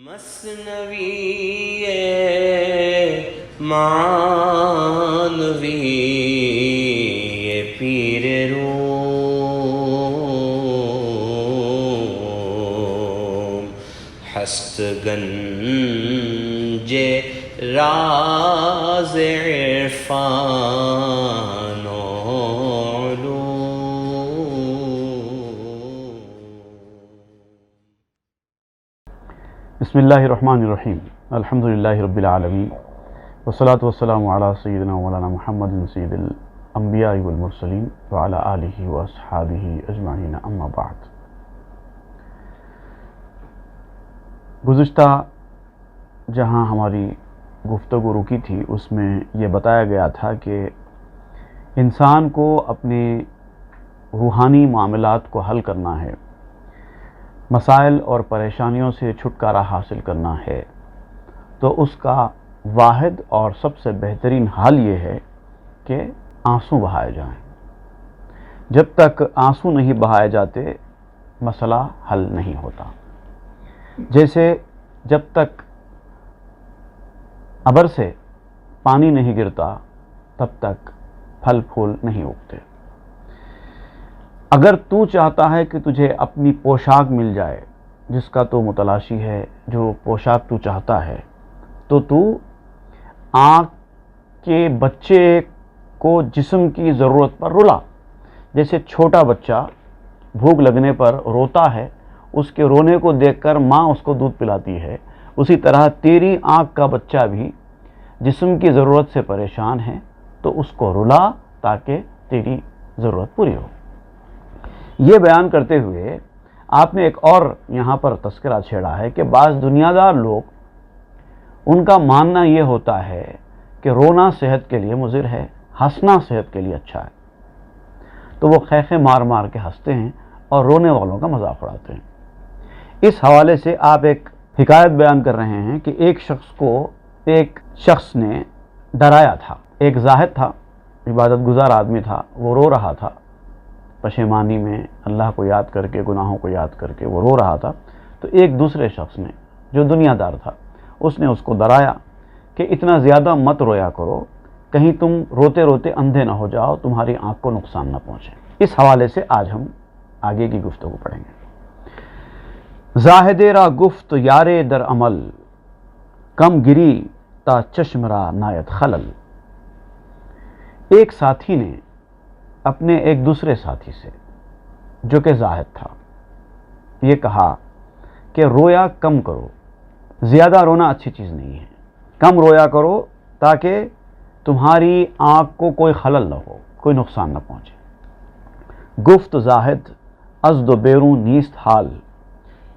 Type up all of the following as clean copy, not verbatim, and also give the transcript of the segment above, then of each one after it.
مثنوی معنوی پیر روم ہست گنج راز عرفان و علوم۔ بسم اللہ الرحمن الرحیم، الحمدللہ رب العالمین، والصلاة والسلام علی سیدنا مولانا محمد سید الانبیاء والمرسلین وعلی آلہ واصحابہ اجمعین، اما بعد۔ گزشتہ جہاں ہماری گفتگو رکی تھی اس میں یہ بتایا گیا تھا کہ انسان کو اپنے روحانی معاملات کو حل کرنا ہے، مسائل اور پریشانیوں سے چھٹکارا حاصل کرنا ہے، تو اس کا واحد اور سب سے بہترین حل یہ ہے کہ آنسو بہائے جائیں۔ جب تک آنسو نہیں بہائے جاتے مسئلہ حل نہیں ہوتا۔ جیسے جب تک ابر سے پانی نہیں گرتا تب تک پھل پھول نہیں اگتے۔ اگر تو چاہتا ہے کہ تجھے اپنی پوشاک مل جائے جس کا تو متلاشی ہے، جو پوشاک تو چاہتا ہے، تو آنکھ کے بچے کو جسم کی ضرورت پر رلا۔ جیسے چھوٹا بچہ بھوک لگنے پر روتا ہے، اس کے رونے کو دیکھ کر ماں اس کو دودھ پلاتی ہے، اسی طرح تیری آنکھ کا بچہ بھی جسم کی ضرورت سے پریشان ہے تو اس کو رلا تاکہ تیری ضرورت پوری ہو۔ یہ بیان کرتے ہوئے آپ نے ایک اور یہاں پر تذکرہ چھیڑا ہے کہ بعض دنیا دار لوگ، ان کا ماننا یہ ہوتا ہے کہ رونا صحت کے لیے مضر ہے، ہنسنا صحت کے لیے اچھا ہے، تو وہ خیخے مار مار کے ہنستے ہیں اور رونے والوں کا مذاق اڑاتے ہیں۔ اس حوالے سے آپ ایک حکایت بیان کر رہے ہیں کہ ایک شخص نے ڈرایا تھا۔ ایک زاہد تھا، عبادت گزار آدمی تھا، وہ رو رہا تھا پشیمانی میں، اللہ کو یاد کر کے، گناہوں کو یاد کر کے وہ رو رہا تھا۔ تو ایک دوسرے شخص نے جو دنیا دار تھا، اس نے اس کو ڈرایا کہ اتنا زیادہ مت رویا کرو، کہیں تم روتے روتے اندھے نہ ہو جاؤ، تمہاری آنکھ کو نقصان نہ پہنچے۔ اس حوالے سے آج ہم آگے کی گفتگو پڑھیں گے۔ زاہد را گفت یارے در عمل، کم گری تا چشم را نایت خلل۔ ایک ساتھی نے اپنے ایک دوسرے ساتھی سے جو کہ زاہد تھا یہ کہا کہ رویا کم کرو، زیادہ رونا اچھی چیز نہیں ہے، کم رویا کرو تاکہ تمہاری آنکھ کو کوئی خلل نہ ہو، کوئی نقصان نہ پہنچے۔ گفت زاہد از دو بیرون نیست حال،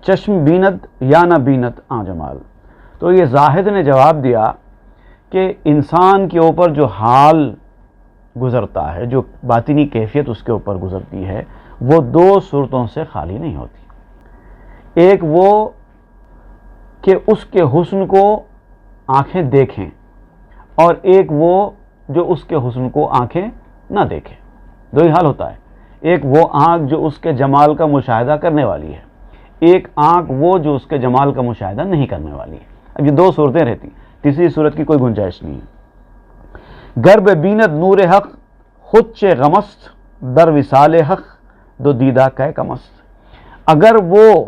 چشم بیند یا نہ بیند آن جمال۔ تو یہ زاہد نے جواب دیا کہ انسان کے اوپر جو حال گزرتا ہے، جو باطنی کیفیت اس کے اوپر گزرتی ہے، وہ دو صورتوں سے خالی نہیں ہوتی۔ ایک وہ کہ اس کے حسن کو آنکھیں دیکھیں، اور ایک وہ جو اس کے حسن کو آنکھیں نہ دیکھیں۔ دو ہی حال ہوتا ہے، ایک وہ آنکھ جو اس کے جمال کا مشاہدہ کرنے والی ہے، ایک آنکھ وہ جو اس کے جمال کا مشاہدہ نہیں کرنے والی ہے۔ اب یہ دو صورتیں رہتی، تیسری صورت کی کوئی گنجائش نہیں ہے۔ گر بیند نور حق خود چے غمست، در وصال حق دو دیدہ کہ کمست۔ اگر وہ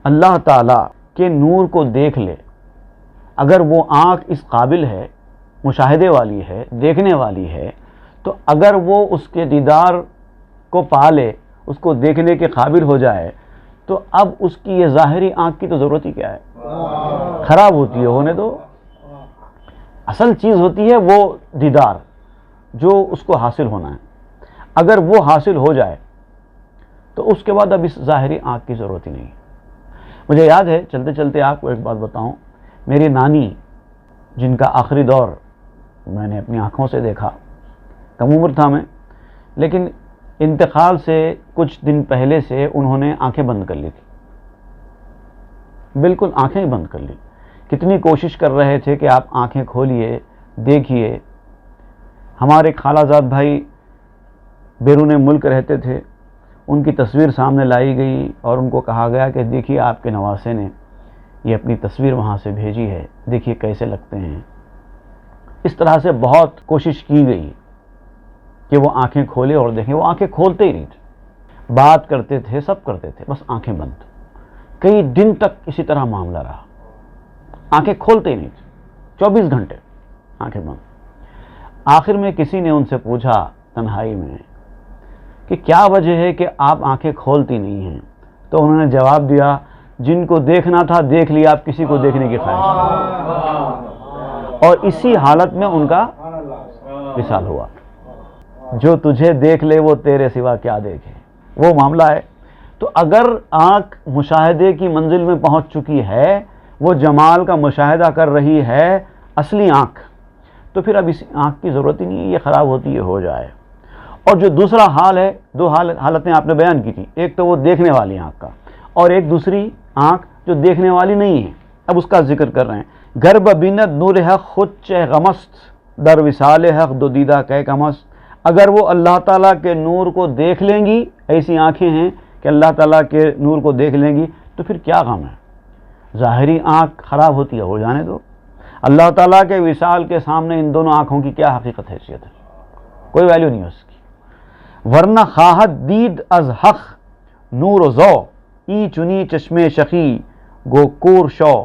اللہ تعالیٰ کے نور کو دیکھ لے، اگر وہ آنکھ اس قابل ہے، مشاہدے والی ہے، دیکھنے والی ہے، تو اگر وہ اس کے دیدار کو پا لے، اس کو دیکھنے کے قابل ہو جائے، تو اب اس کی یہ ظاہری آنکھ کی تو ضرورت ہی کیا ہے؟ خراب ہوتی ہے، ہونے دو۔ اصل چیز ہوتی ہے وہ دیدار جو اس کو حاصل ہونا ہے۔ اگر وہ حاصل ہو جائے تو اس کے بعد اب اس ظاہری آنکھ کی ضرورت ہی نہیں۔ مجھے یاد ہے، چلتے چلتے آپ کو ایک بات بتاؤں، میری نانی جن کا آخری دور میں نے اپنی آنکھوں سے دیکھا، کم عمر تھا میں، لیکن انتقال سے کچھ دن پہلے سے انہوں نے آنکھیں بند کر لی تھی، بالکل آنکھیں بند کر لی۔ کتنی کوشش کر رہے تھے کہ آپ آنکھیں کھولیے، دیکھیے۔ ہمارے خالہ زاد بھائی بیرون ملک رہتے تھے، ان کی تصویر سامنے لائی گئی اور ان کو کہا گیا کہ دیکھیے آپ کے نواسے نے یہ اپنی تصویر وہاں سے بھیجی ہے، دیکھیے کیسے لگتے ہیں۔ اس طرح سے بہت کوشش کی گئی کہ وہ آنکھیں کھولے اور دیکھیں، وہ آنکھیں کھولتے ہی نہیں تھے، بات کرتے تھے، سب کرتے تھے، بس آنکھیں بند۔ کئی دن تک اسی طرح معاملہ رہا، آنکھیں کھولتے ہی نہیں تھے، 24 گھنٹے آنکھیں بند۔ آخر میں کسی نے ان سے پوچھا تنہائی میں کہ کیا وجہ ہے کہ آپ آنکھیں کھولتی نہیں ہیں؟ تو انہوں نے جواب دیا، جن کو دیکھنا تھا دیکھ لیا، آپ کسی کو دیکھنے کی خواہش نہیں۔ اور اسی حالت میں ان کا وصال ہوا۔ جو تجھے دیکھ لے وہ تیرے سوا کیا دیکھے، وہ معاملہ ہے۔ تو اگر آنکھ مشاہدے کی منزل میں پہنچ چکی ہے، وہ جمال کا مشاہدہ کر رہی ہے، اصلی آنکھ، تو پھر اب اس آنکھ کی ضرورت ہی نہیں ہے، یہ خراب ہوتی ہے ہو جائے۔ اور جو دوسرا حال ہے، دو حالتیں آپ نے بیان کی تھی، ایک تو وہ دیکھنے والی آنکھ کا، اور ایک دوسری آنکھ جو دیکھنے والی نہیں ہے، اب اس کا ذکر کر رہے ہیں۔ گرب بیند نور حق خود چہ غمست، در وصال حق دو دیدہ کہ کمست۔ اگر وہ اللہ تعالیٰ کے نور کو دیکھ لیں گی، ایسی آنکھیں ہیں کہ اللہ تعالیٰ کے نور کو دیکھ لیں گی، تو پھر کیا غم ہے؟ ظاہری آنکھ خراب ہوتی ہے، ہو جانے دو۔ اللہ تعالیٰ کے وصال کے سامنے ان دونوں آنکھوں کی کیا حقیقت حیثیت ہے؟ کوئی ویلیو نہیں ہے اس کی۔ ورنہ خواہد دید از حق نور و ضو، ای چنی چشم شقی گو کور شو۔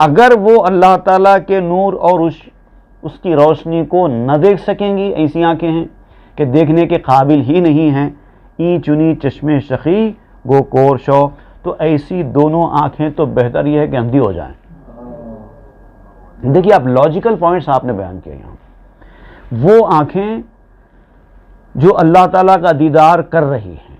اگر وہ اللہ تعالیٰ کے نور اور اس کی روشنی کو نہ دیکھ سکیں گی، ایسی آنکھیں ہیں کہ دیکھنے کے قابل ہی نہیں ہیں، ای چنی چشم شقی گو کور شو، تو ایسی دونوں آنکھیں تو بہتر یہ ہے کہ اندھی ہو جائیں۔ دیکھیے آپ لاجیکل پوائنٹس آپ نے بیان کیے یہاں۔ وہ آنکھیں جو اللہ تعالیٰ کا دیدار کر رہی ہیں،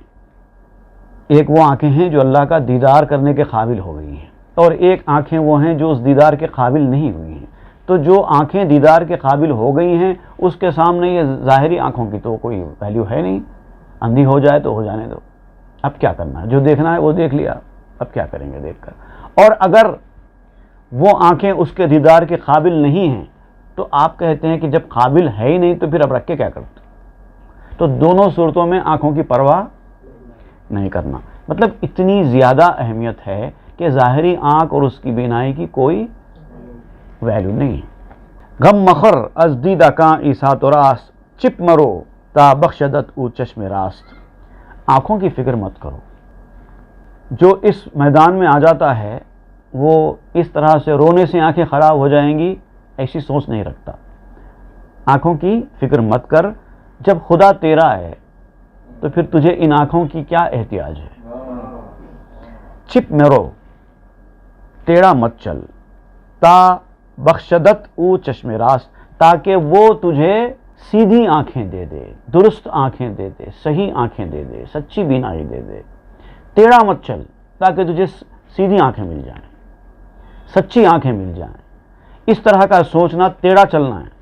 ایک وہ آنکھیں ہیں جو اللہ کا دیدار کرنے کے قابل ہو گئی ہیں، اور ایک آنکھیں وہ ہیں جو اس دیدار کے قابل نہیں ہوئی ہیں۔ تو جو آنکھیں دیدار کے قابل ہو گئی ہیں، اس کے سامنے یہ ظاہری آنکھوں کی تو کوئی ویلیو ہے نہیں، اندھی ہو جائے تو ہو جانے دو، اب کیا کرنا ہے؟ جو دیکھنا ہے وہ دیکھ لیا، اب کیا کریں گے دیکھ کر۔ اور اگر وہ آنکھیں اس کے دیدار کے قابل نہیں ہیں، تو آپ کہتے ہیں کہ جب قابل ہے ہی نہیں تو پھر اب رکھ کے کیا کرتے؟ تو دونوں صورتوں میں آنکھوں کی پرواہ نہیں کرنا، مطلب اتنی زیادہ اہمیت ہے کہ ظاہری آنکھ اور اس کی بینائی کی کوئی ویلیو نہیں۔ غم مخر از دیدہ کاں عیسیٰ تو راست، چپ مرو تا بخشدت او چشم راست۔ آنکھوں کی فکر مت کرو، جو اس میدان میں آ جاتا ہے وہ اس طرح سے رونے سے آنکھیں خراب ہو جائیں گی، ایسی سوچ نہیں رکھتا۔ آنکھوں کی فکر مت کر، جب خدا تیرا ہے تو پھر تجھے ان آنکھوں کی کیا احتیاج ہے؟ چپ مرو، ٹیڑھا مت چل، تا بخشدت او چشم راست، تاکہ وہ تجھے سیدھی آنکھیں دے دے، درست آنکھیں دے دے، صحیح آنکھیں دے دے، سچی بینائی دے دے۔ ٹیڑھا مت چل تاکہ تجھے سیدھی آنکھیں مل جائیں، سچی آنکھیں مل جائیں۔ اس طرح کا سوچنا ٹیڑھا چلنا ہے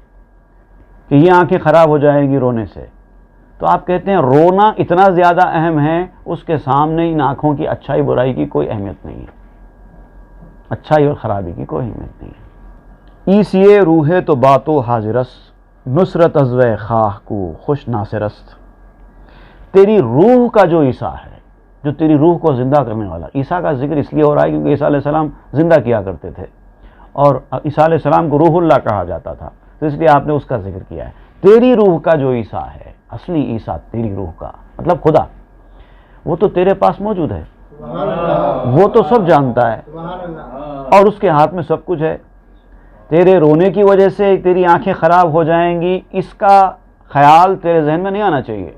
کہ یہ آنکھیں خراب ہو جائیں گی رونے سے، تو آپ کہتے ہیں رونا اتنا زیادہ اہم ہے، اس کے سامنے ان آنکھوں کی اچھائی برائی کی کوئی اہمیت نہیں ہے، اچھائی اور خرابی کی کوئی اہمیت نہیں ہے۔ ایسیے روح تو باتو حاضرست، نصرت ازو خواہ کو خوش ناصرست۔ تیری روح کا جو عیسیٰ ہے، جو تیری روح کو زندہ کرنے والا، عیسیٰ کا ذکر اس لیے ہو رہا ہے کیونکہ عیسیٰ علیہ السلام زندہ کیا کرتے تھے، اور عیسیٰ علیہ السلام کو روح اللہ کہا جاتا تھا، تو اس لیے آپ نے اس کا ذکر کیا ہے۔ تیری روح کا جو عیسیٰ ہے، اصلی عیسیٰ تیری روح کا مطلب خدا، وہ تو تیرے پاس موجود ہے، وہ تو سب جانتا ہے، اور اس کے ہاتھ میں سب کچھ ہے۔ تیرے رونے کی وجہ سے تیری آنکھیں خراب ہو جائیں گی، اس کا خیال تیرے ذہن میں نہیں آنا چاہیے۔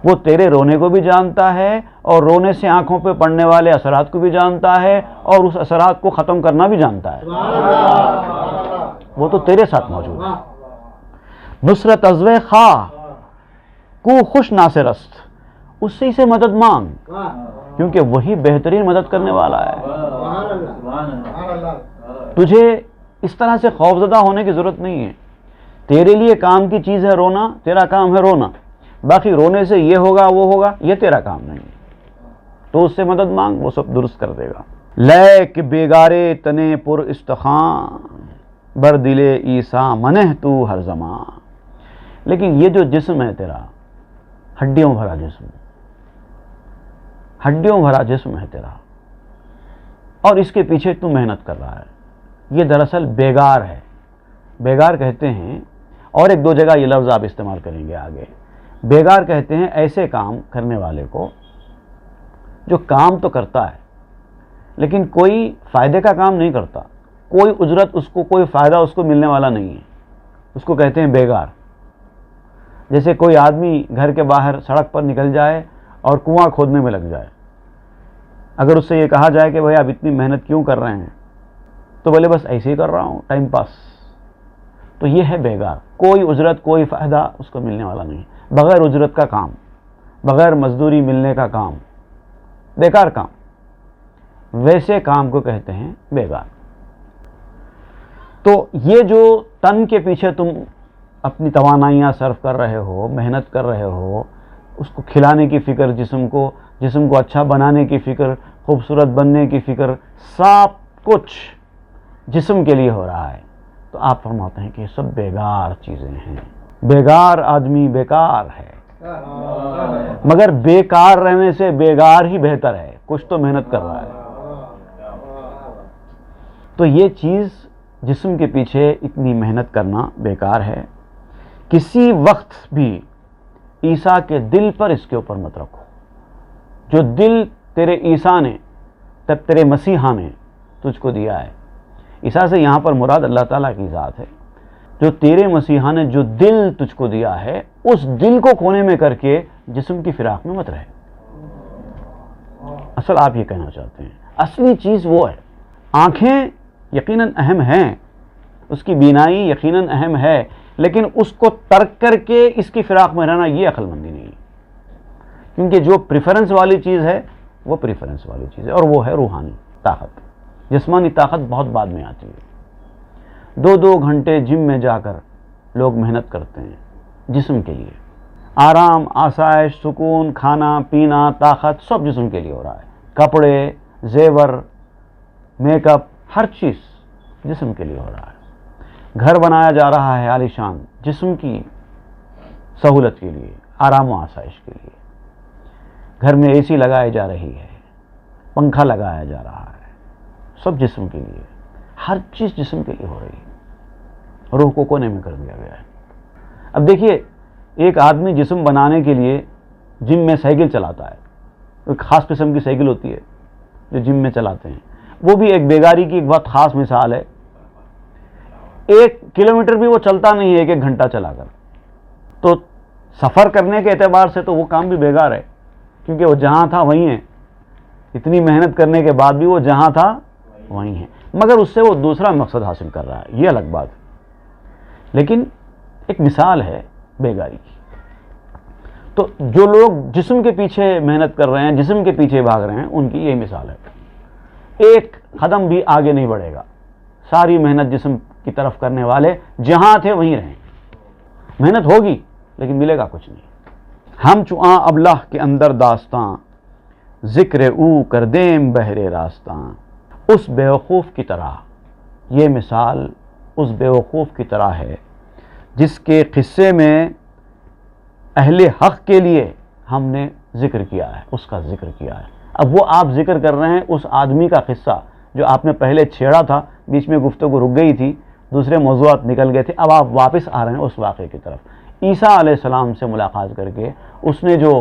وہ تیرے رونے کو بھی جانتا ہے، اور رونے سے آنکھوں پہ پڑنے والے اثرات کو بھی جانتا ہے، اور اس اثرات کو ختم کرنا بھی جانتا ہے۔ وہ تو تیرے ساتھ موجود ہے۔ نصرت ازو خواہ کو خوش ناصرست، اس سے اسے مدد مانگ، کیونکہ وہی بہترین مدد کرنے والا ہے۔ تجھے اس طرح سے خوفزدہ ہونے کی ضرورت نہیں ہے۔ تیرے لیے کام کی چیز ہے رونا، تیرا کام ہے رونا، باقی رونے سے یہ ہوگا وہ ہوگا، یہ تیرا کام نہیں ہے۔ تو اس سے مدد مانگ، وہ سب درست کر دے گا۔ لیک بیگارے تنے پر استخان، بر دلے عیسیٰ منہ تو ہر زمان۔ لیکن یہ جو جسم ہے تیرا، ہڈیوں بھرا جسم، ہڈیوں بھرا جسم ہے تیرا، اور اس کے پیچھے تو محنت کر رہا ہے، یہ دراصل بیگار ہے۔ بیگار کہتے ہیں، اور ایک دو جگہ یہ لفظ آپ استعمال کریں گے آگے، بیگار کہتے ہیں ایسے کام کرنے والے کو جو کام تو کرتا ہے لیکن کوئی فائدے کا کام نہیں کرتا، کوئی اجرت اس کو، کوئی فائدہ اس کو ملنے والا نہیں ہے، اس کو کہتے ہیں بیگار۔ جیسے کوئی آدمی گھر کے باہر سڑک پر نکل جائے اور کنواں کھودنے میں لگ جائے، اگر اس سے یہ کہا جائے کہ بھائی آپ اتنی محنت کیوں کر رہے ہیں، تو بولے بس ایسے ہی کر رہا ہوں، ٹائم پاس۔ تو یہ ہے بیگار، کوئی اجرت، کوئی فائدہ اس کو ملنے والا نہیں، بغیر اجرت کا کام، بغیر مزدوری ملنے کا کام، بیکار کام، ویسے کام کو کہتے ہیں بیگار۔ تو یہ جو تن کے پیچھے تم اپنی توانائیاں صرف کر رہے ہو، محنت کر رہے ہو، اس کو کھلانے کی فکر، جسم کو اچھا بنانے کی فکر، خوبصورت بننے کی فکر، سب کچھ جسم کے لیے ہو رہا ہے، تو آپ فرماتے ہیں کہ یہ سب بیگار چیزیں ہیں۔ بیگار آدمی بیکار ہے، مگر بیکار رہنے سے بیگار ہی بہتر ہے، کچھ تو محنت کر رہا ہے۔ تو یہ چیز جسم کے پیچھے اتنی محنت کرنا بیکار ہے۔ کسی وقت بھی عیسیٰ کے دل پر اس کے اوپر مت رکھو، جو دل تیرے عیسیٰ نے، تب تیرے مسیحا نے تجھ کو دیا ہے۔ عیسیٰ سے یہاں پر مراد اللہ تعالیٰ کی ذات ہے۔ جو تیرے مسیحا نے جو دل تجھ کو دیا ہے، اس دل کو کونے میں کر کے جسم کی فراق میں مت رہے۔ اصل آپ یہ کہنا چاہتے ہیں، اصلی چیز وہ ہے۔ آنکھیں یقیناً اہم ہیں، اس کی بینائی یقیناً اہم ہے، لیکن اس کو ترک کر کے اس کی فراق میں رہنا یہ عقل مندی نہیں ہے، کیونکہ جو پریفرنس والی چیز ہے وہ پریفرنس والی چیز ہے، اور وہ ہے روحانی طاقت۔ جسمانی طاقت بہت بعد میں آتی ہے۔ 2 گھنٹے جم میں جا کر لوگ محنت کرتے ہیں جسم کے لیے، آرام، آسائش، سکون، کھانا پینا، طاقت، سب جسم کے لیے ہو رہا ہے۔ کپڑے، زیور، میک اپ، ہر چیز جسم کے لیے ہو رہا ہے۔ گھر بنایا جا رہا ہے عالیشان جسم کی سہولت کے لیے، آرام و آسائش کے لیے۔ گھر میں اے سی لگائی جا رہی ہے، پنکھا لگایا جا رہا ہے، سب جسم کے لیے، ہر چیز جسم کے لیے ہو رہی ہے، روح کو کونے میں کر دیا گیا ہے۔ اب دیکھیے، ایک آدمی جسم بنانے کے لیے جم میں سائیکل چلاتا ہے، ایک خاص قسم کی سائیکل ہوتی ہے جو جم میں چلاتے ہیں، وہ بھی ایک بیگاری کی ایک بہت خاص مثال ہے۔ 1 کلومیٹر بھی وہ چلتا نہیں ہے 1 گھنٹہ چلا کر، تو سفر کرنے کے اعتبار سے تو وہ کام بھی بیگار ہے، کیونکہ وہ جہاں تھا وہیں ہے، اتنی محنت کرنے کے بعد بھی وہ جہاں تھا وہیں ہے، مگر اس سے وہ دوسرا مقصد حاصل کر رہا ہے، یہ الگ بات ہے، لیکن ایک مثال ہے بیگاری کی۔ تو جو لوگ جسم کے پیچھے محنت کر رہے ہیں، جسم کے پیچھے بھاگ رہے ہیں، ان کی یہی مثال ہے، ایک قدم بھی آگے نہیں بڑھے گا، ساری محنت جسم کی طرف کرنے والے جہاں تھے وہیں رہیں، محنت ہوگی لیکن ملے گا کچھ نہیں۔ ہم چواں ابلہ کے اندر داستاں، ذکر او کر دیم بہرے راستاں، اس بیوقوف کی طرح، یہ مثال اس بیوقوف کی طرح ہے جس کے قصے میں اہل حق کے لیے ہم نے ذکر کیا ہے، اس کا ذکر کیا ہے۔ اب وہ آپ ذکر کر رہے ہیں اس آدمی کا قصہ جو آپ نے پہلے چھیڑا تھا، بیچ میں گفتگو رک گئی تھی، دوسرے موضوعات نکل گئے تھے، اب آپ واپس آ رہے ہیں اس واقعے کی طرف۔ عیسیٰ علیہ السلام سے ملاقات کر کے اس نے جو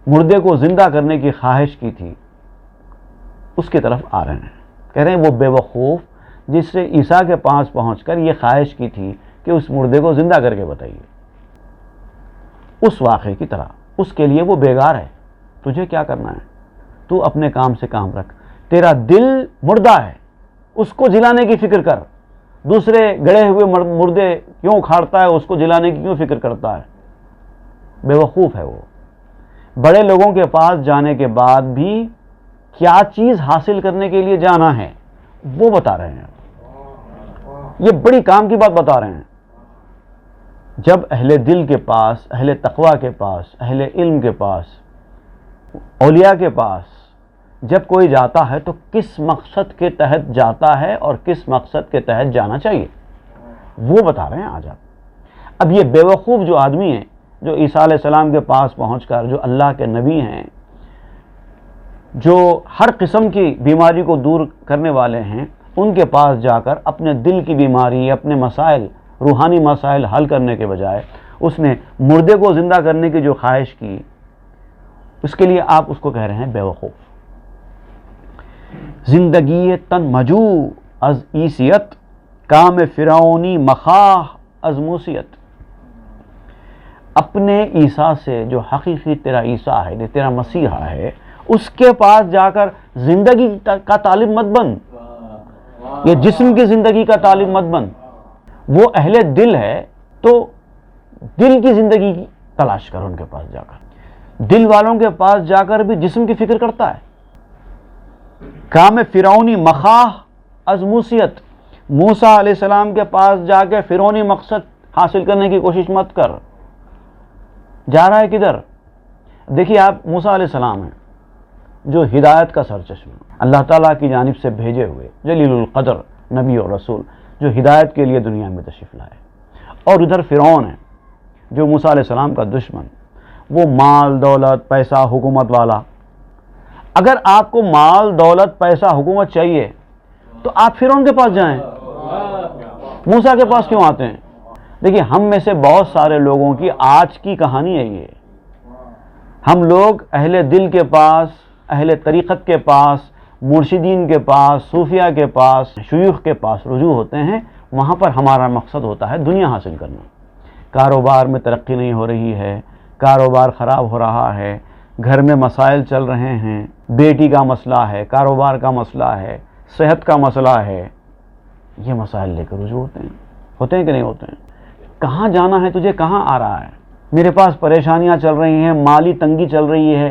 مردے کو زندہ کرنے کی خواہش کی تھی، اس کی طرف آ رہے ہیں۔ کہہ رہے ہیں وہ بے وقوف جس سے عیسیٰ کے پاس پہنچ کر یہ خواہش کی تھی کہ اس مردے کو زندہ کر کے بتائیے، اس واقعے کی طرح، اس کے لیے وہ بیگار ہے۔ تجھے کیا کرنا ہے؟ تو اپنے کام سے کام رکھ، تیرا دل مردہ ہے، اس کو جلانے کی فکر کر، دوسرے گڑے ہوئے مردے کیوں کھاڑتا ہے، اس کو جلانے کی کیوں فکر کرتا ہے؟ بے وقوف ہے وہ۔ بڑے لوگوں کے پاس جانے کے بعد بھی کیا چیز حاصل کرنے کے لیے جانا ہے وہ بتا رہے ہیں، یہ بڑی کام کی بات بتا رہے ہیں۔ جب اہل دل کے پاس، اہل تقوی کے پاس، اہل علم کے پاس، اولیاء کے پاس جب کوئی جاتا ہے تو کس مقصد کے تحت جاتا ہے اور کس مقصد کے تحت جانا چاہیے وہ بتا رہے ہیں آج آپ۔ اب یہ بے وقوف جو آدمی ہیں، جو عیسیٰ علیہ السلام کے پاس پہنچ کر، جو اللہ کے نبی ہیں، جو ہر قسم کی بیماری کو دور کرنے والے ہیں، ان کے پاس جا کر اپنے دل کی بیماری، اپنے مسائل، روحانی مسائل حل کرنے کے بجائے اس نے مردے کو زندہ کرنے کی جو خواہش کی، اس کے لیے آپ اس کو کہہ رہے ہیں بے وقوف۔ زندگی تن مجو از عیسیت، کام فرعونی مخواہ از موسیت۔ اپنے عیسیٰ سے، جو حقیقی تیرا عیسیٰ ہے، تیرا مسیحا ہے، اس کے پاس جا کر زندگی کا طالب مت بن، یہ جسم کی زندگی کا طالب مت بن۔ وہ اہل دل ہے تو دل کی زندگی کی تلاش کر ان کے پاس جا کر۔ دل والوں کے پاس جا کر بھی جسم کی فکر کرتا ہے۔ کام فرعونی مخواہ از موسیت، موسیٰ علیہ السلام کے پاس جا کے فرعونی مقصد حاصل کرنے کی کوشش مت کر۔ جا رہا ہے کدھر؟ دیکھیے، آپ موسیٰ علیہ السلام ہیں جو ہدایت کا سرچشمہ، اللہ تعالیٰ کی جانب سے بھیجے ہوئے جلیل القدر نبی اور رسول، جو ہدایت کے لیے دنیا میں تشریف لائے۔ اور ادھر فرعون ہے جو موسیٰ علیہ السلام کا دشمن، وہ مال دولت پیسہ حکومت والا۔ اگر آپ کو مال دولت پیسہ حکومت چاہیے تو آپ فرعون کے پاس جائیں، موسیٰ کے پاس کیوں آتے ہیں؟ دیکھیے، ہم میں سے بہت سارے لوگوں کی آج کی کہانی ہے یہ۔ ہم لوگ اہل دل کے پاس، اہل طریقت کے پاس، مرشدین کے پاس، صوفیہ کے پاس، شیوخ کے پاس رجوع ہوتے ہیں۔ وہاں پر ہمارا مقصد ہوتا ہے دنیا حاصل کرنا۔ کاروبار میں ترقی نہیں ہو رہی ہے، کاروبار خراب ہو رہا ہے، گھر میں مسائل چل رہے ہیں، بیٹی کا مسئلہ ہے، کاروبار کا مسئلہ ہے، صحت کا مسئلہ ہے، یہ مسائل لے کر رجوع ہوتے ہیں کہ نہیں ہوتے ہیں؟ کہاں جانا ہے تجھے؟ کہاں آ رہا ہے؟ میرے پاس پریشانیاں چل رہی ہیں، مالی تنگی چل رہی ہے،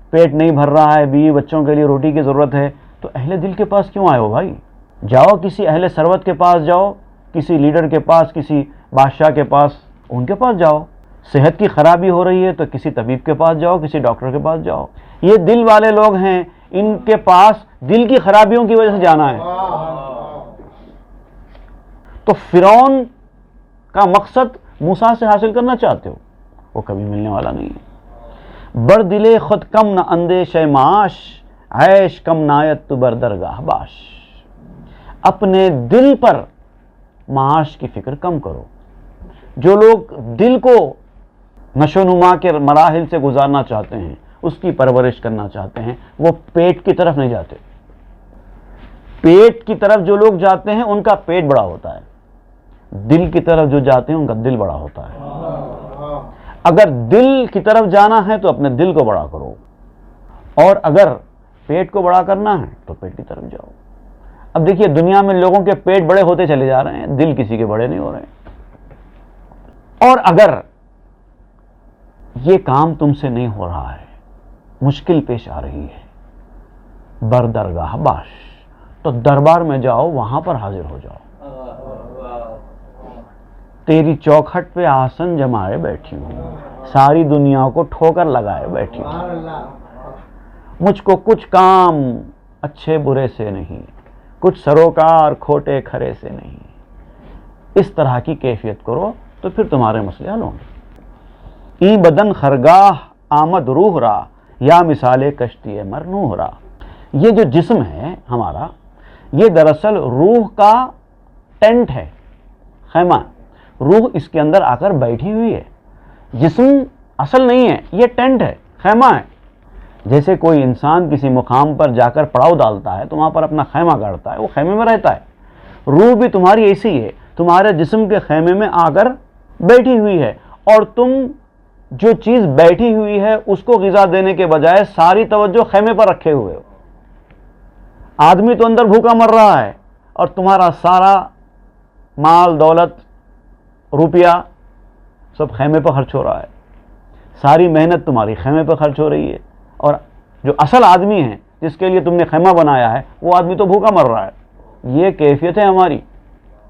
پیٹ نہیں بھر رہا ہے، بیوی بچوں کے لیے روٹی کی ضرورت ہے، تو اہل دل کے پاس کیوں آئے ہو بھائی؟ جاؤ کسی اہل ثروت کے پاس جاؤ، کسی لیڈر کے پاس، کسی بادشاہ کے پاس، ان کے پاس جاؤ۔ صحت کی خرابی ہو رہی ہے تو کسی طبیب کے پاس جاؤ، کسی ڈاکٹر کے پاس جاؤ۔ یہ دل والے لوگ ہیں، ان کے پاس دل کی خرابیوں کی وجہ سے جانا ہے۔ تو فرعون کا مقصد موسیٰ سے حاصل کرنا چاہتے ہو، وہ کبھی ملنے والا نہیں ہے۔ بر دلے خود کم نہ اندیش معاش، عیش کم نایت تو بر درگاہ باش۔ اپنے دل پر معاش کی فکر کم کرو۔ جو لوگ دل کو نشو و نما کے مراحل سے گزارنا چاہتے ہیں، اس کی پرورش کرنا چاہتے ہیں، وہ پیٹ کی طرف نہیں جاتے۔ پیٹ کی طرف جو لوگ جاتے ہیں ان کا پیٹ بڑا ہوتا ہے، دل کی طرف جو جاتے ہیں ان کا دل بڑا ہوتا ہے۔ اگر دل کی طرف جانا ہے تو اپنے دل کو بڑا کرو، اور اگر پیٹ کو بڑا کرنا ہے تو پیٹ کی طرف جاؤ۔ اب دیکھیے، دنیا میں لوگوں کے پیٹ بڑے ہوتے چلے جا رہے ہیں، دل کسی کے بڑے نہیں ہو رہے ہیں۔ اور اگر یہ کام تم سے نہیں ہو رہا ہے، مشکل پیش آ رہی ہے، بر درگاہ باش، تو دربار میں جاؤ، وہاں پر حاضر ہو جاؤ۔ تیری چوکھٹ پہ آسن جمائے بیٹھی ہوں، ساری دنیا کو ٹھوکر لگائے بیٹھی ہوں، مجھ کو کچھ کام اچھے برے سے نہیں، کچھ سروکار کھوٹے کھرے سے نہیں۔ اس طرح کی کیفیت کرو تو پھر تمہارے مسئلے حل ہوں گے۔ ای بدن خرگاہ آمد روح را، یا مثال کشتی مر نوح را۔ یہ جو جسم ہے ہمارا، یہ دراصل روح کا ٹینٹ ہے، خیمہ۔ روح اس کے اندر آ کر بیٹھی ہوئی ہے، جسم اصل نہیں ہے، یہ ٹینٹ ہے، خیمہ ہے۔ جیسے کوئی انسان کسی مقام پر جا کر پڑاؤ ڈالتا ہے تو وہاں پر اپنا خیمہ گاڑتا ہے، وہ خیمے میں رہتا ہے۔ روح بھی تمہاری ایسی ہے، تمہارے جسم کے خیمے میں آ کر بیٹھی ہوئی ہے، اور تم جو چیز بیٹھی ہوئی ہے اس کو غذا دینے کے بجائے ساری توجہ خیمے پر رکھے ہوئے ہو۔ آدمی تو اندر بھوکا مر رہا ہے اور تمہارا سارا مال دولت روپیہ سب خیمے پہ خرچ ہو رہا ہے، ساری محنت تمہاری خیمے پہ خرچ ہو رہی ہے، اور جو اصل آدمی ہے جس کے لیے تم نے خیمہ بنایا ہے وہ آدمی تو بھوکا مر رہا ہے۔ یہ کیفیت ہے ہماری۔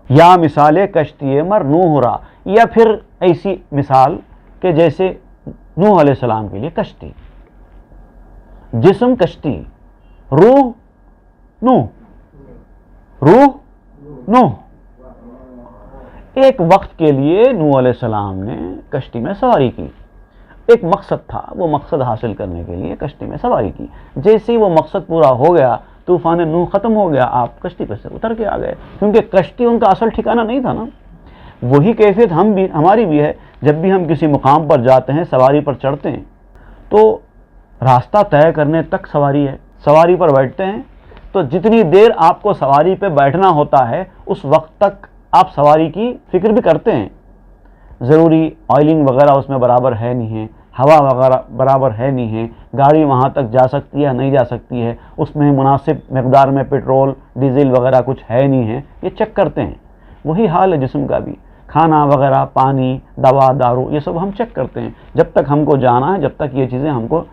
یا مثال کشتی مر نوح را، یا پھر ایسی مثال کہ جیسے نوح علیہ السلام کے لیے کشتی، جسم کشتی، روح نوح، روح نوح۔ ایک وقت کے لیے نوح علیہ السلام نے کشتی میں سواری کی، ایک مقصد تھا، وہ مقصد حاصل کرنے کے لیے کشتی میں سواری کی. جیسے ہی وہ مقصد پورا ہو گیا، طوفان نوح ختم ہو گیا، آپ کشتی پہ سے اتر کے آ گئے، کیونکہ کشتی ان کا اصل ٹھکانہ نہیں تھا نا. وہی کیفیت ہماری بھی ہے. جب بھی ہم کسی مقام پر جاتے ہیں، سواری پر چڑھتے ہیں، تو راستہ طے کرنے تک سواری ہے. سواری پر بیٹھتے ہیں تو جتنی دیر آپ کو سواری پہ بیٹھنا ہوتا ہے، اس وقت تک آپ سواری کی فکر بھی کرتے ہیں. ضروری آئلنگ وغیرہ اس میں برابر ہے نہیں ہے، ہوا وغیرہ برابر ہے نہیں ہے، گاڑی وہاں تک جا سکتی ہے نہیں جا سکتی ہے، اس میں مناسب مقدار میں پیٹرول ڈیزل وغیرہ کچھ ہے نہیں ہے، یہ چیک کرتے ہیں. وہی حال ہے جسم کا بھی. کھانا وغیرہ، پانی، دوا، دارو، یہ سب ہم چیک کرتے ہیں. جب تک ہم کو جانا ہے، جب تک یہ چیزیں ہم کو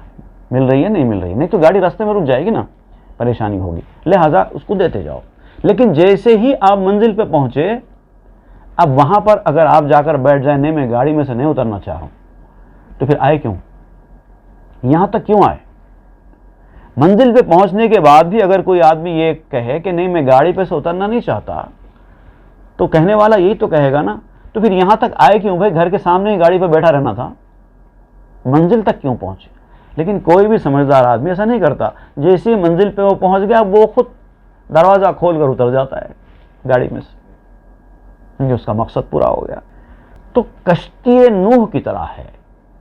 مل رہی ہے نہیں مل رہی، نہیں تو گاڑی راستے میں رک جائے گی نا، پریشانی ہوگی. لہٰذا اس کو دیتے جاؤ. لیکن جیسے ہی آپ منزل پہ پہنچے، اب وہاں پر اگر آپ جا کر بیٹھ جائیں، نہیں میں گاڑی میں سے نہیں اترنا چاہ رہا ہوں، تو پھر آئے کیوں؟ یہاں تک کیوں آئے؟ منزل پہ پہنچنے کے بعد بھی اگر کوئی آدمی یہ کہے کہ نہیں میں گاڑی پہ سے اترنا نہیں چاہتا، تو کہنے والا یہی تو کہے گا نا، تو پھر یہاں تک آئے کیوں بھائی؟ گھر کے سامنے ہی گاڑی پہ بیٹھا رہنا تھا، منزل تک کیوں پہنچے؟ لیکن کوئی بھی سمجھدار آدمی ایسا نہیں کرتا. جیسے ہی منزل پہ وہ پہنچ گیا، وہ خود دروازہ کھول کر اتر جاتا ہے گاڑی میں سے، کیونکہ اس کا مقصد پورا ہو گیا. تو کشتی نوح کی طرح ہے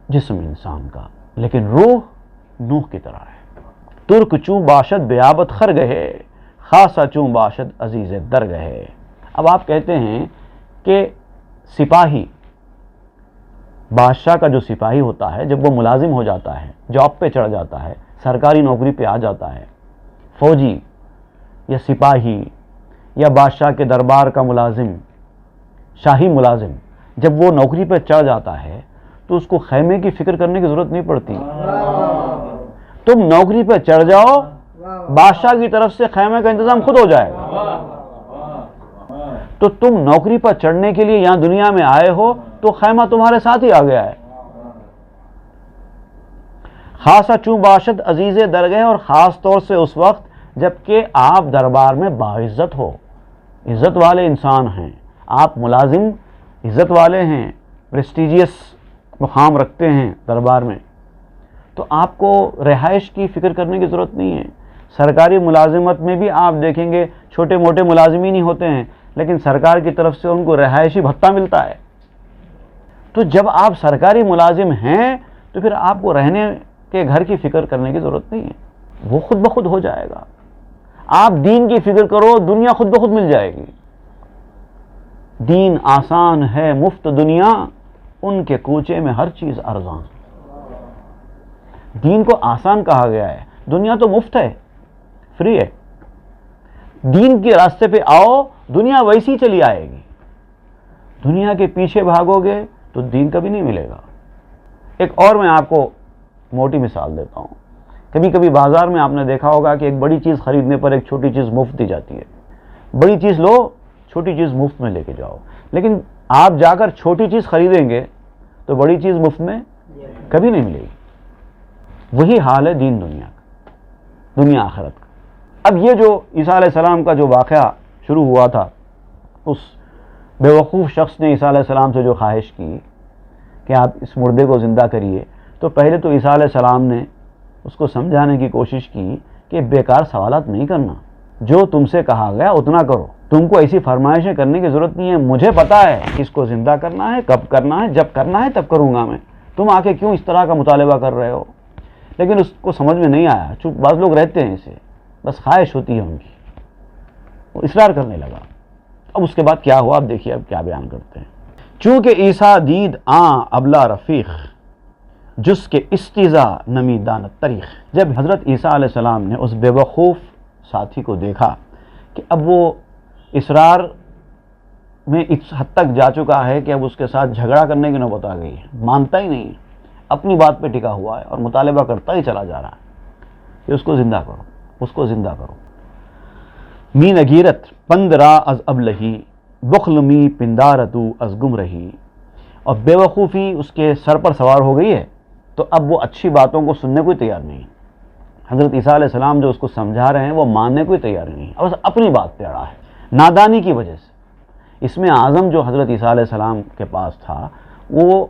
جسم انسان کا، لیکن روح نوح کی طرح ہے. ترک چوں باشد بیابت خر گئے، خاصا چوں باشد عزیز در گئے. اب آپ کہتے ہیں کہ سپاہی، بادشاہ کا جو سپاہی ہوتا ہے، جب وہ ملازم ہو جاتا ہے، جاب پہ چڑھ جاتا ہے، سرکاری نوکری پہ آ جاتا ہے، فوجی یا سپاہی یا بادشاہ کے دربار کا ملازم، شاہی ملازم، جب وہ نوکری پہ چڑھ جاتا ہے تو اس کو خیمے کی فکر کرنے کی ضرورت نہیں پڑتی. تم نوکری پہ چڑھ جاؤ، بادشاہ کی طرف سے خیمے کا انتظام خود ہو جائے گا. تو تم نوکری پر چڑھنے کے لیے یہاں دنیا میں آئے ہو تو خیمہ تمہارے ساتھ ہی آ گیا ہے. خاصا چوں باشد عزیز در گئے، اور خاص طور سے اس وقت جب کہ آپ دربار میں باعزت ہو، عزت والے انسان ہیں، آپ ملازم عزت والے ہیں، پریسٹیجیس مقام رکھتے ہیں دربار میں، تو آپ کو رہائش کی فکر کرنے کی ضرورت نہیں ہے. سرکاری ملازمت میں بھی آپ دیکھیں گے چھوٹے موٹے ملازمین ہی ہوتے ہیں، لیکن سرکار کی طرف سے ان کو رہائشی بھتہ ملتا ہے. تو جب آپ سرکاری ملازم ہیں تو پھر آپ کو رہنے کے گھر کی فکر کرنے کی ضرورت نہیں ہے، وہ خود بخود ہو جائے گا. آپ دین کی فکر کرو، دنیا خود بخود مل جائے گی. دین آسان ہے مفت دنیا، ان کے کوچے میں ہر چیز ارزاں. دین کو آسان کہا گیا ہے، دنیا تو مفت ہے، فری ہے. دین کے راستے پہ آؤ، دنیا ویسی چلی آئے گی. دنیا کے پیچھے بھاگو گے تو دین کبھی نہیں ملے گا. ایک اور میں آپ کو موٹی مثال دیتا ہوں. کبھی کبھی بازار میں آپ نے دیکھا ہوگا کہ ایک بڑی چیز خریدنے پر ایک چھوٹی چیز مفت دی جاتی ہے. بڑی چیز لو، چھوٹی چیز مفت میں لے کے جاؤ. لیکن آپ جا کر چھوٹی چیز خریدیں گے تو بڑی چیز مفت میں کبھی نہیں ملے گی. وہی حال ہے دین دنیا کا، دنیا آخرت کا. اب یہ جو عیسیٰ علیہ السلام کا جو واقعہ شروع ہوا تھا، اس بیوقوف شخص نے عیسیٰ علیہ السلام سے جو خواہش کی کہ آپ اس مردے کو زندہ کریے، تو پہلے تو عیسیٰ علیہ السلام نے اس کو سمجھانے کی کوشش کی کہ بیکار سوالات نہیں کرنا، جو تم سے کہا گیا اتنا کرو. تم کو ایسی فرمائشیں کرنے کی ضرورت نہیں ہے. مجھے پتا ہے کس کو زندہ کرنا ہے، کب کرنا ہے، جب کرنا ہے تب کروں گا میں. تم آ کے کیوں اس طرح کا مطالبہ کر رہے ہو؟ لیکن اس کو سمجھ میں نہیں آیا. چونکہ بعض لوگ رہتے ہیں اسے، بس خواہش ہوتی ہے ان کی، وہ اصرار کرنے لگا. اب اس کے بعد کیا ہوا، اب دیکھیے اب کیا بیان کرتے ہیں. چونکہ عیسیٰ دید آں ابلا رفیق، جس کے استیزا نمی دانت طریق. جب حضرت عیسیٰ علیہ السلام نے اس بے وقوف ساتھی کو دیکھا کہ اب وہ اصرار میں اس حد تک جا چکا ہے کہ اب اس کے ساتھ جھگڑا کرنے کی نوبت آ گئی ہے، مانتا ہی نہیں ہے، اپنی بات پہ ٹکا ہوا ہے اور مطالبہ کرتا ہی چلا جا رہا ہے کہ اس کو زندہ کرو، اس کو زندہ کرو. می نگیرت پند را از ابلہی، بخل می پندارتو از گم رہی. اور بے وقوفی اس کے سر پر سوار ہو گئی ہے تو اب وہ اچھی باتوں کو سننے کو ہی تیار نہیں. حضرت عیسیٰ علیہ السلام جو اس کو سمجھا رہے ہیں وہ ماننے کو ہی تیار نہیں، اور بس اپنی بات پہ اڑا ہے نادانی کی وجہ سے. اس میں اعظم جو حضرت عیسیٰ علیہ السلام کے پاس تھا وہ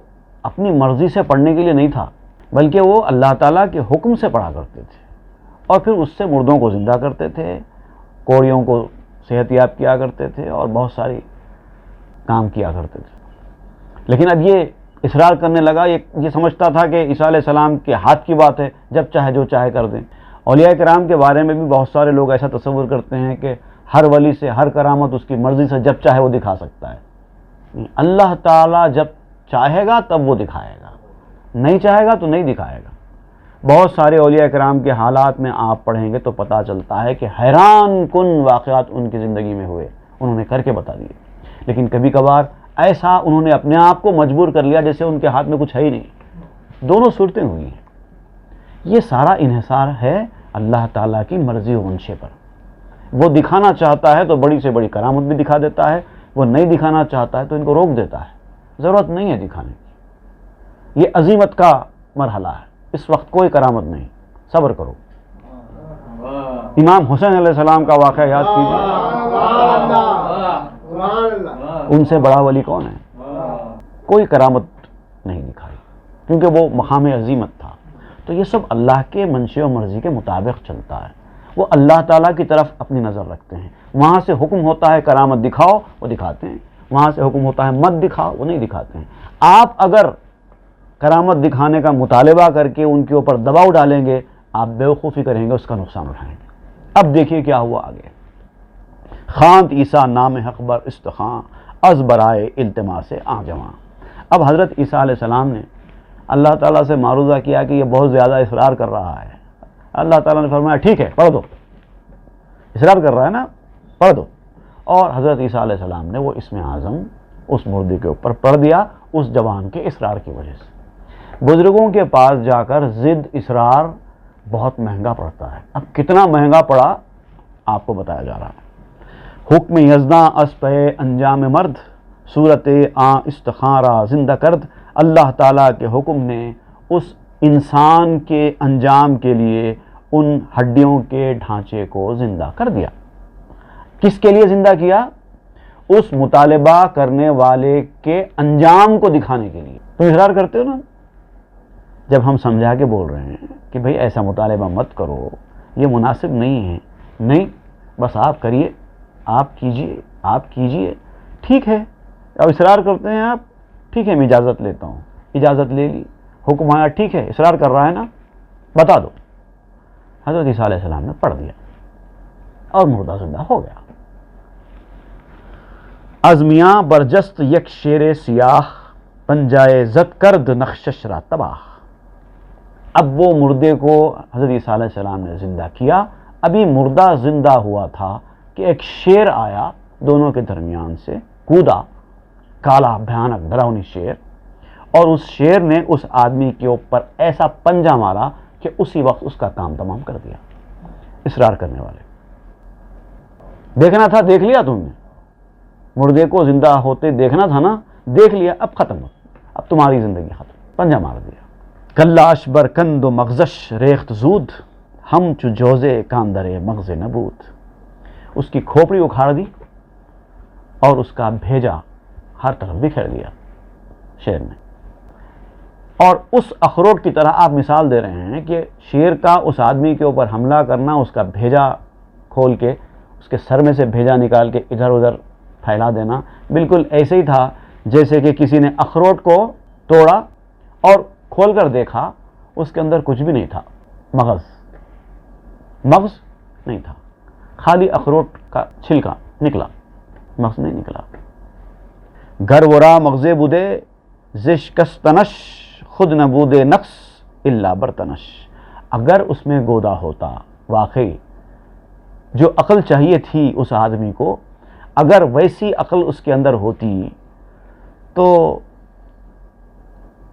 اپنی مرضی سے پڑھنے کے لیے نہیں تھا، بلکہ وہ اللہ تعالیٰ کے حکم سے پڑھا کرتے تھے، اور پھر اس سے مردوں کو زندہ کرتے تھے، کوڑیوں کو صحت یاب کیا کرتے تھے، اور بہت ساری کام کیا کرتے تھے۔ لیکن اب یہ اصرار کرنے لگا، یہ سمجھتا تھا کہ عیسیٰ علیہ السلام کے ہاتھ کی بات ہے، جب چاہے جو چاہے کر دیں۔ اولیاء کرام کے بارے میں بھی بہت سارے لوگ ایسا تصور کرتے ہیں کہ ہر ولی سے ہر کرامت اس کی مرضی سے جب چاہے وہ دکھا سکتا ہے۔ اللہ تعالیٰ جب چاہے گا تب وہ دکھائے گا، نہیں چاہے گا تو نہیں دکھائے گا۔ بہت سارے اولیاء کرام کے حالات میں آپ پڑھیں گے تو پتہ چلتا ہے کہ حیران کن واقعات ان کی زندگی میں ہوئے، انہوں نے کر کے بتا دیے۔ لیکن کبھی کبھار ایسا انہوں نے اپنے آپ کو مجبور کر لیا جیسے ان کے ہاتھ میں کچھ ہے ہی نہیں۔ دونوں صورتیں ہوئی ہیں۔ یہ سارا انحصار ہے اللہ تعالیٰ کی مرضی و منشے پر۔ وہ دکھانا چاہتا ہے تو بڑی سے بڑی کرامت بھی دکھا دیتا ہے، وہ نہیں دکھانا چاہتا ہے تو ان کو روک دیتا ہے، ضرورت نہیں ہے دکھانے کی۔ یہ عظیمت کا مرحلہ ہے، اس وقت کوئی کرامت نہیں، صبر کرو۔ امام حسین علیہ السلام کا واقعہ یاد کیجیے، ان سے بڑا ولی کون ہے؟ کوئی کرامت نہیں دکھائی، کیونکہ وہ مقام عظیمت تھا۔ تو یہ سب اللہ کے منشے و مرضی کے مطابق چلتا ہے۔ وہ اللہ تعالیٰ کی طرف اپنی نظر رکھتے ہیں، وہاں سے حکم ہوتا ہے کرامت دکھاؤ، وہ دکھاتے ہیں، وہاں سے حکم ہوتا ہے مت دکھاؤ، وہ نہیں دکھاتے ہیں۔ آپ اگر کرامت دکھانے کا مطالبہ کر کے ان کے اوپر دباؤ ڈالیں گے، آپ بیوقوفی کریں گے، اس کا نقصان اٹھائیں گے۔ اب دیکھیے کیا ہوا آگے۔ خاند عیسیٰ نام حق بر استخاں، از برائے التماس آجواں۔ اب حضرت عیسیٰ علیہ السلام نے اللہ تعالیٰ سے معروضہ کیا کہ یہ بہت زیادہ اصرار کر رہا ہے۔ اللہ تعالیٰ نے فرمایا ٹھیک ہے پڑھ دو، اصرار کر رہا ہے نا، پڑھ دو۔ اور حضرت عیسیٰ علیہ السلام نے وہ اسم اعظم اس مردے کے اوپر پڑھ دیا، اس جوان کے اصرار کی وجہ سے۔ بزرگوں کے پاس جا کر ضد اصرار بہت مہنگا پڑتا ہے۔ اب کتنا مہنگا پڑا آپ کو بتایا جا رہا ہے۔ حکم یزداں از پہ انجام مرد، صورت آ استخارہ زندہ کرد۔ اللہ تعالیٰ کے حکم نے اس انسان کے انجام کے لیے ان ہڈیوں کے ڈھانچے کو زندہ کر دیا۔ کس کے لیے زندہ کیا؟ اس مطالبہ کرنے والے کے انجام کو دکھانے کے لیے۔ تم اصرار کرتے ہو نا، جب ہم سمجھا کے بول رہے ہیں کہ بھئی ایسا مطالبہ مت کرو، یہ مناسب نہیں ہے، نہیں بس آپ کریے، آپ کیجئے، ٹھیک ہے۔ اب اصرار کرتے ہیں آپ، ٹھیک ہے میں اجازت لیتا ہوں، اجازت لے لی، حکم آیا، ٹھیک ہے اصرار کر رہا ہے نا، بتا دو۔ حضرت عیسیٰ علیہ السلام نے پڑھ دیا اور مردہ زندہ ہو گیا۔ از میاں برجست یک شیر سیاہ، پنجائے زد کرد نخشش را تباہ۔ اب وہ مردے کو حضرت عیسیٰ علیہ السلام نے زندہ کیا۔ ابھی مردہ زندہ ہوا تھا کہ ایک شیر آیا، دونوں کے درمیان سے کودا، کالا بھیانک ڈراؤنی شیر، اور اس شیر نے اس آدمی کے اوپر ایسا پنجہ مارا کہ اسی وقت اس کا کام تمام کر دیا۔ اصرار کرنے والے دیکھنا تھا، دیکھ لیا تم نے، مردے کو زندہ ہوتے دیکھنا تھا نا، دیکھ لیا، اب ختم ہو، اب تمہاری زندگی ختم، پنجہ مار دیا۔ کلاش برکند و مغزش ریخت زود، ہم چو جوزے کاندرے مغز نبود۔ اس کی کھوپڑی اکھاڑ دی اور اس کا بھیجا ہر طرف بکھیر دیا شیر نے۔ اور اس اخروٹ کی طرح آپ مثال دے رہے ہیں کہ شیر کا اس آدمی کے اوپر حملہ کرنا، اس کا بھیجا کھول کے اس کے سر میں سے بھیجا نکال کے ادھر ادھر پھیلا دینا، بالکل ایسے ہی تھا جیسے کہ کسی نے اخروٹ کو توڑا اور کھول کر دیکھا، اس کے اندر کچھ بھی نہیں تھا، مغز نہیں تھا، خالی اخروٹ کا چھلکا نکلا، مغز نہیں نکلا۔ گر ورا مغزے بودے زشکستنش، خود نبودے نقص الا برتنش۔ اگر اس میں گودا ہوتا، واقعی جو عقل چاہیے تھی اس آدمی کو، اگر ویسی عقل اس کے اندر ہوتی تو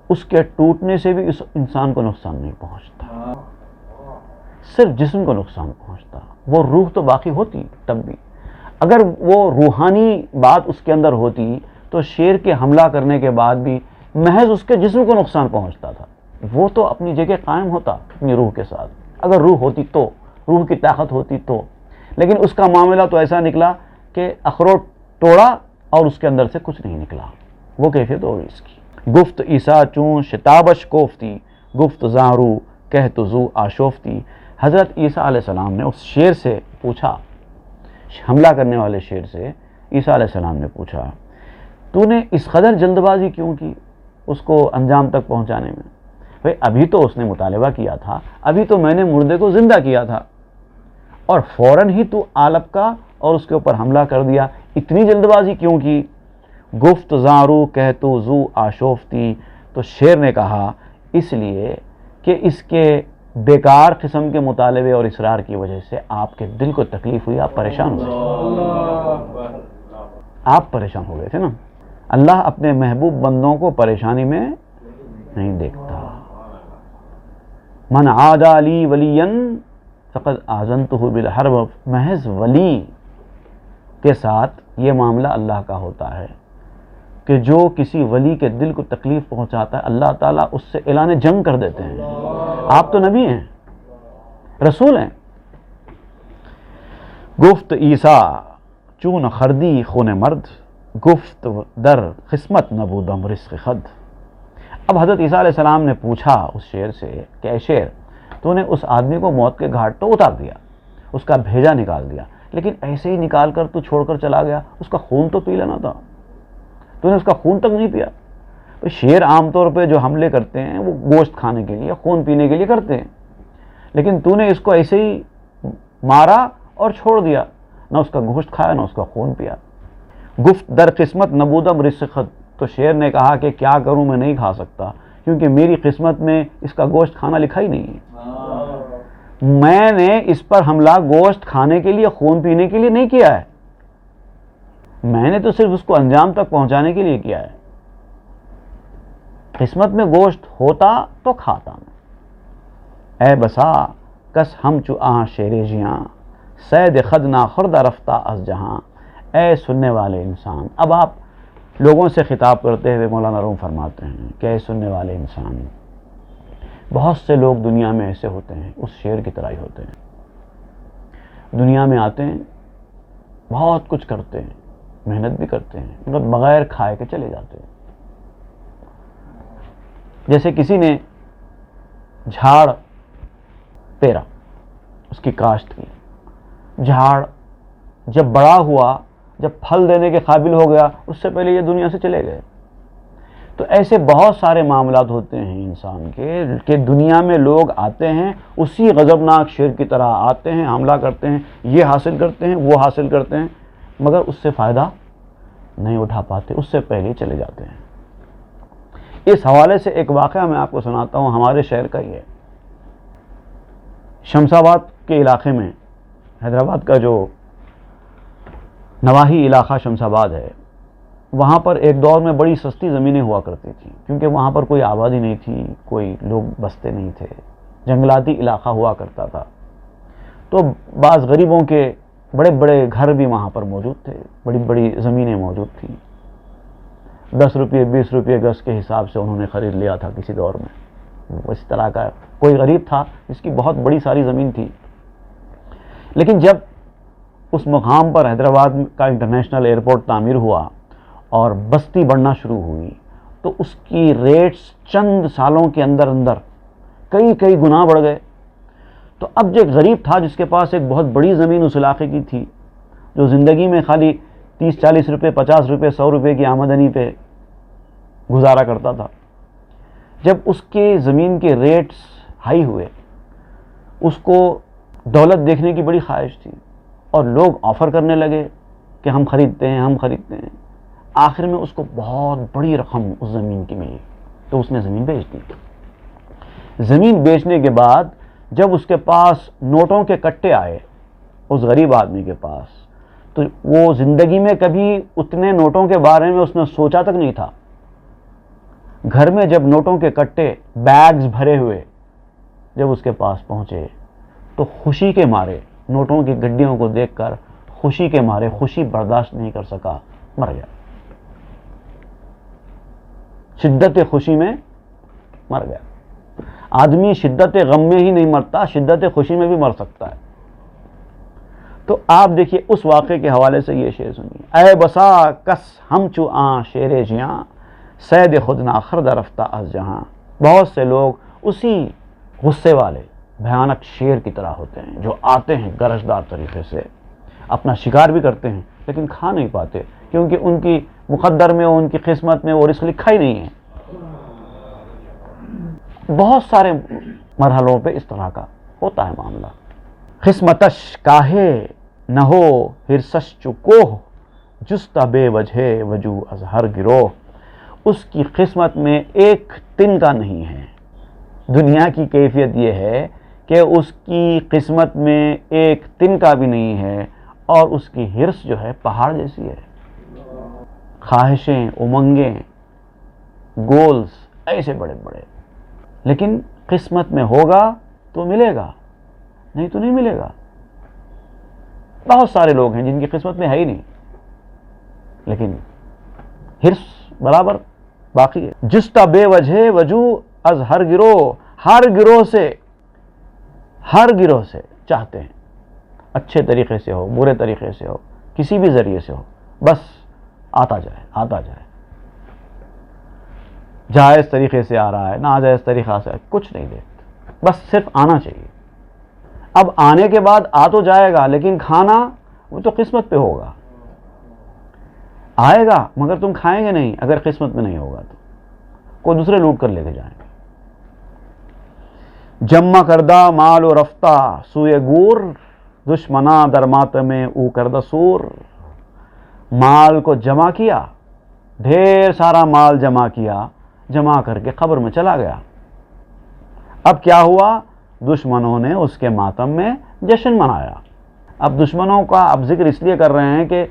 اس کے ٹوٹنے سے بھی اس انسان کو نقصان نہیں پہنچتا، صرف جسم کو نقصان پہنچتا، وہ روح تو باقی ہوتی تب بھی۔ اگر وہ روحانی بات اس کے اندر ہوتی تو شیر کے حملہ کرنے کے بعد بھی محض اس کے جسم کو نقصان پہنچتا تھا، وہ تو اپنی جگہ قائم ہوتا اپنی روح کے ساتھ، اگر روح ہوتی تو، روح کی طاقت ہوتی تو۔ لیکن اس کا معاملہ تو ایسا نکلا کہ اخروٹ توڑا اور اس کے اندر سے کچھ نہیں نکلا، وہ کیفیت ہوگی اس کی۔ گفت عیسیٰ چون شتابش کوفتی، گفت زارو کہہ تو زو آشوفتی۔ حضرت عیسیٰ علیہ السلام نے اس شیر سے پوچھا، حملہ کرنے والے شیر سے عیسیٰ علیہ السلام نے پوچھا، تو نے اس قدر جلد بازی کیوں کی اس کو انجام تک پہنچانے میں؟ بھئی ابھی تو اس نے مطالبہ کیا تھا، ابھی تو میں نے مردے کو زندہ کیا تھا، اور فوراً ہی تو آلب کا اور اس کے اوپر حملہ کر دیا، اتنی جلد بازی کیوں کی؟ گفت زارو کہہ تو زو آشوفتی، تو شیر نے کہا اس لیے کہ اس کے بیکار قسم کے مطالبے اور اصرار کی وجہ سے آپ کے دل کو تکلیف ہوئی، آپ پریشان ہو گئے، آپ پریشان ہو گئے تھے نا۔ اللہ اپنے محبوب بندوں کو پریشانی میں نہیں دیکھتا۔ من عادى لی ولیا فقد آذنتہ بالحرب، محض ولی کے ساتھ یہ معاملہ اللہ کا ہوتا ہے کہ جو کسی ولی کے دل کو تکلیف پہنچاتا ہے اللہ تعالیٰ اس سے اعلان جنگ کر دیتے ہیں۔ آپ تو نبی ہیں، رسول ہیں۔ گفت عیسیٰ چون خردی خون مرد، گفت در قسمت نبودم رزق خد۔ اب حضرت عیسیٰ علیہ السلام نے پوچھا اس شیر سے کہ اے شیر، تو نے اس آدمی کو موت کے گھاٹ تو اتار دیا، اس کا بھیجا نکال دیا، لیکن ایسے ہی نکال کر تو چھوڑ کر چلا گیا، اس کا خون تو پی لینا تھا، تو نے اس کا خون تک نہیں پیا۔ تو شیر عام طور پہ جو حملے کرتے ہیں وہ گوشت کھانے کے لیے، خون پینے کے لیے کرتے ہیں، لیکن تو نے اس کو ایسے ہی مارا اور چھوڑ دیا، نہ اس کا گوشت کھایا نہ اس کا خون پیا۔ گفت در قسمت نبودم رزق خد، تو شیر نے کہا کہ کیا کروں، میں نہیں کھا سکتا کیونکہ میری قسمت میں اس کا گوشت کھانا لکھا ہی نہیں ہے۔ میں نے اس پر حملہ گوشت کھانے کے لیے، خون پینے کے لیے نہیں کیا ہے، میں نے تو صرف اس کو انجام تک پہنچانے کے لیے کیا ہے۔ قسمت میں گوشت ہوتا تو کھاتا میں۔ اے بسا کس ہم چو آں شیر جیاں، سید خد نا خوردہ رفتہ از جہاں۔ اے سننے والے انسان، اب آپ لوگوں سے خطاب کرتے ہوئے مولانا روم فرماتے ہیں کہ اے سننے والے انسان، بہت سے لوگ دنیا میں ایسے ہوتے ہیں، اس شیر کی طرح ہی ہوتے ہیں، دنیا میں آتے ہیں، بہت کچھ کرتے ہیں، محنت بھی کرتے ہیں، مگر بغیر کھائے کے چلے جاتے ہیں۔ جیسے کسی نے جھاڑ پیرا، اس کی کاشت کی، جھاڑ جب بڑا ہوا، جب پھل دینے کے قابل ہو گیا، اس سے پہلے یہ دنیا سے چلے گئے۔ تو ایسے بہت سارے معاملات ہوتے ہیں انسان کے کہ دنیا میں لوگ آتے ہیں، اسی غضبناک شیر کی طرح آتے ہیں، حملہ کرتے ہیں، یہ حاصل کرتے ہیں، وہ حاصل کرتے ہیں، مگر اس سے فائدہ نہیں اٹھا پاتے، اس سے پہلے ہی چلے جاتے ہیں۔ اس حوالے سے ایک واقعہ میں آپ کو سناتا ہوں، ہمارے شہر کا ہی ہے۔ شمس آباد کے علاقے میں، حیدرآباد کا جو نواحی علاقہ شمس آباد ہے، وہاں پر ایک دور میں بڑی سستی زمینیں ہوا کرتی تھیں، کیونکہ وہاں پر کوئی آبادی نہیں تھی، کوئی لوگ بستے نہیں تھے، جنگلاتی علاقہ ہوا کرتا تھا۔ تو بعض غریبوں کے بڑے بڑے گھر بھی وہاں پر موجود تھے، بڑی بڑی زمینیں موجود تھیں، 10 روپے 20 روپے گز کے حساب سے انہوں نے خرید لیا تھا کسی دور میں۔ اس طرح کا کوئی غریب تھا جس کی بہت بڑی ساری زمین تھی، لیکن جب اس مقام پر حیدرآباد کا انٹرنیشنل ایئرپورٹ تعمیر ہوا اور بستی بڑھنا شروع ہوئی، تو اس کی ریٹس چند سالوں کے اندر اندر کئی گنا بڑھ گئے۔ تو اب جو ایک غریب تھا جس کے پاس ایک بہت بڑی زمین اس علاقے کی تھی، جو زندگی میں خالی 30-40 روپے 50 روپے 100 روپے کی آمدنی پہ گزارا کرتا تھا، جب اس کے زمین کے ریٹس ہائی ہوئے، اس کو دولت دیکھنے کی بڑی خواہش تھی اور لوگ آفر کرنے لگے کہ ہم خریدتے ہیں، ہم خریدتے ہیں۔ آخر میں اس کو بہت بڑی رقم اس زمین کی ملی، تو اس نے زمین بیچ دی۔ زمین بیچنے کے بعد جب اس کے پاس نوٹوں کے کٹے آئے، اس غریب آدمی کے پاس، تو وہ زندگی میں کبھی اتنے نوٹوں کے بارے میں اس نے سوچا تک نہیں تھا۔ گھر میں جب نوٹوں کے کٹے بیگز بھرے ہوئے جب اس کے پاس پہنچے، تو خوشی کے مارے، نوٹوں کی گڈیوں کو دیکھ کر خوشی کے مارے خوشی برداشت نہیں کر سکا، مر گیا، شدت خوشی میں مر گیا۔ آدمی شدت غم میں ہی نہیں مرتا، شدت خوشی میں بھی مر سکتا ہے۔ تو آپ دیکھیے اس واقعے کے حوالے سے یہ شعر سنیے۔ اے بسا کس ہم چو آں شیر جیاں، سید خود ناخر درفتہ از جہاں. بہت سے لوگ اسی غصے والے بھیانک شیر کی طرح ہوتے ہیں جو آتے ہیں گرجدار طریقے سے, اپنا شکار بھی کرتے ہیں لیکن کھا نہیں پاتے, کیونکہ ان کی مقدر میں, ان کی قسمت میں وہ رزق لکھا ہی نہیں ہے. بہت سارے مرحلوں پہ اس طرح کا ہوتا ہے معاملہ. قسمتش کاہے نہ ہو ہرسش چکوہ, جستہ بے وجہ وجو از ہر گروہ. اس کی قسمت میں ایک تن کا نہیں ہے. دنیا کی کیفیت یہ ہے کہ اس کی قسمت میں ایک تن کا بھی نہیں ہے, اور اس کی ہرس جو ہے پہاڑ جیسی ہے. خواہشیں, امنگیں, گولز ایسے بڑے بڑے, لیکن قسمت میں ہوگا تو ملے گا, نہیں تو نہیں ملے گا. بہت سارے لوگ ہیں جن کی قسمت میں ہے ہی نہیں, لیکن ہرس برابر باقی ہے. جستہ بے وجہ وجو از ہر گروہ, ہر گروہ سے چاہتے ہیں, اچھے طریقے سے ہو, برے طریقے سے ہو, کسی بھی ذریعے سے ہو, بس آتا جائے. جائز طریقے سے آ رہا ہے, ناجائز طریقہ سے, کچھ نہیں دیکھتے, بس صرف آنا چاہیے. اب آنے کے بعد آ تو جائے گا, لیکن کھانا وہ تو قسمت پہ ہوگا. آئے گا مگر تم کھائیں گے نہیں, اگر قسمت میں نہیں ہوگا تو کوئی دوسرے لوٹ کر لے کے جائیں گے. جمع کردہ مال و رفتہ سوئے گور, دشمنا در ماتم او کردہ سور. مال کو جمع کیا, ڈھیر سارا مال جمع کیا, جمع کر کے قبر میں چلا گیا. اب کیا ہوا؟ دشمنوں نے اس کے ماتم میں جشن منایا. اب دشمنوں کا اب ذکر اس لیے کر رہے ہیں کہ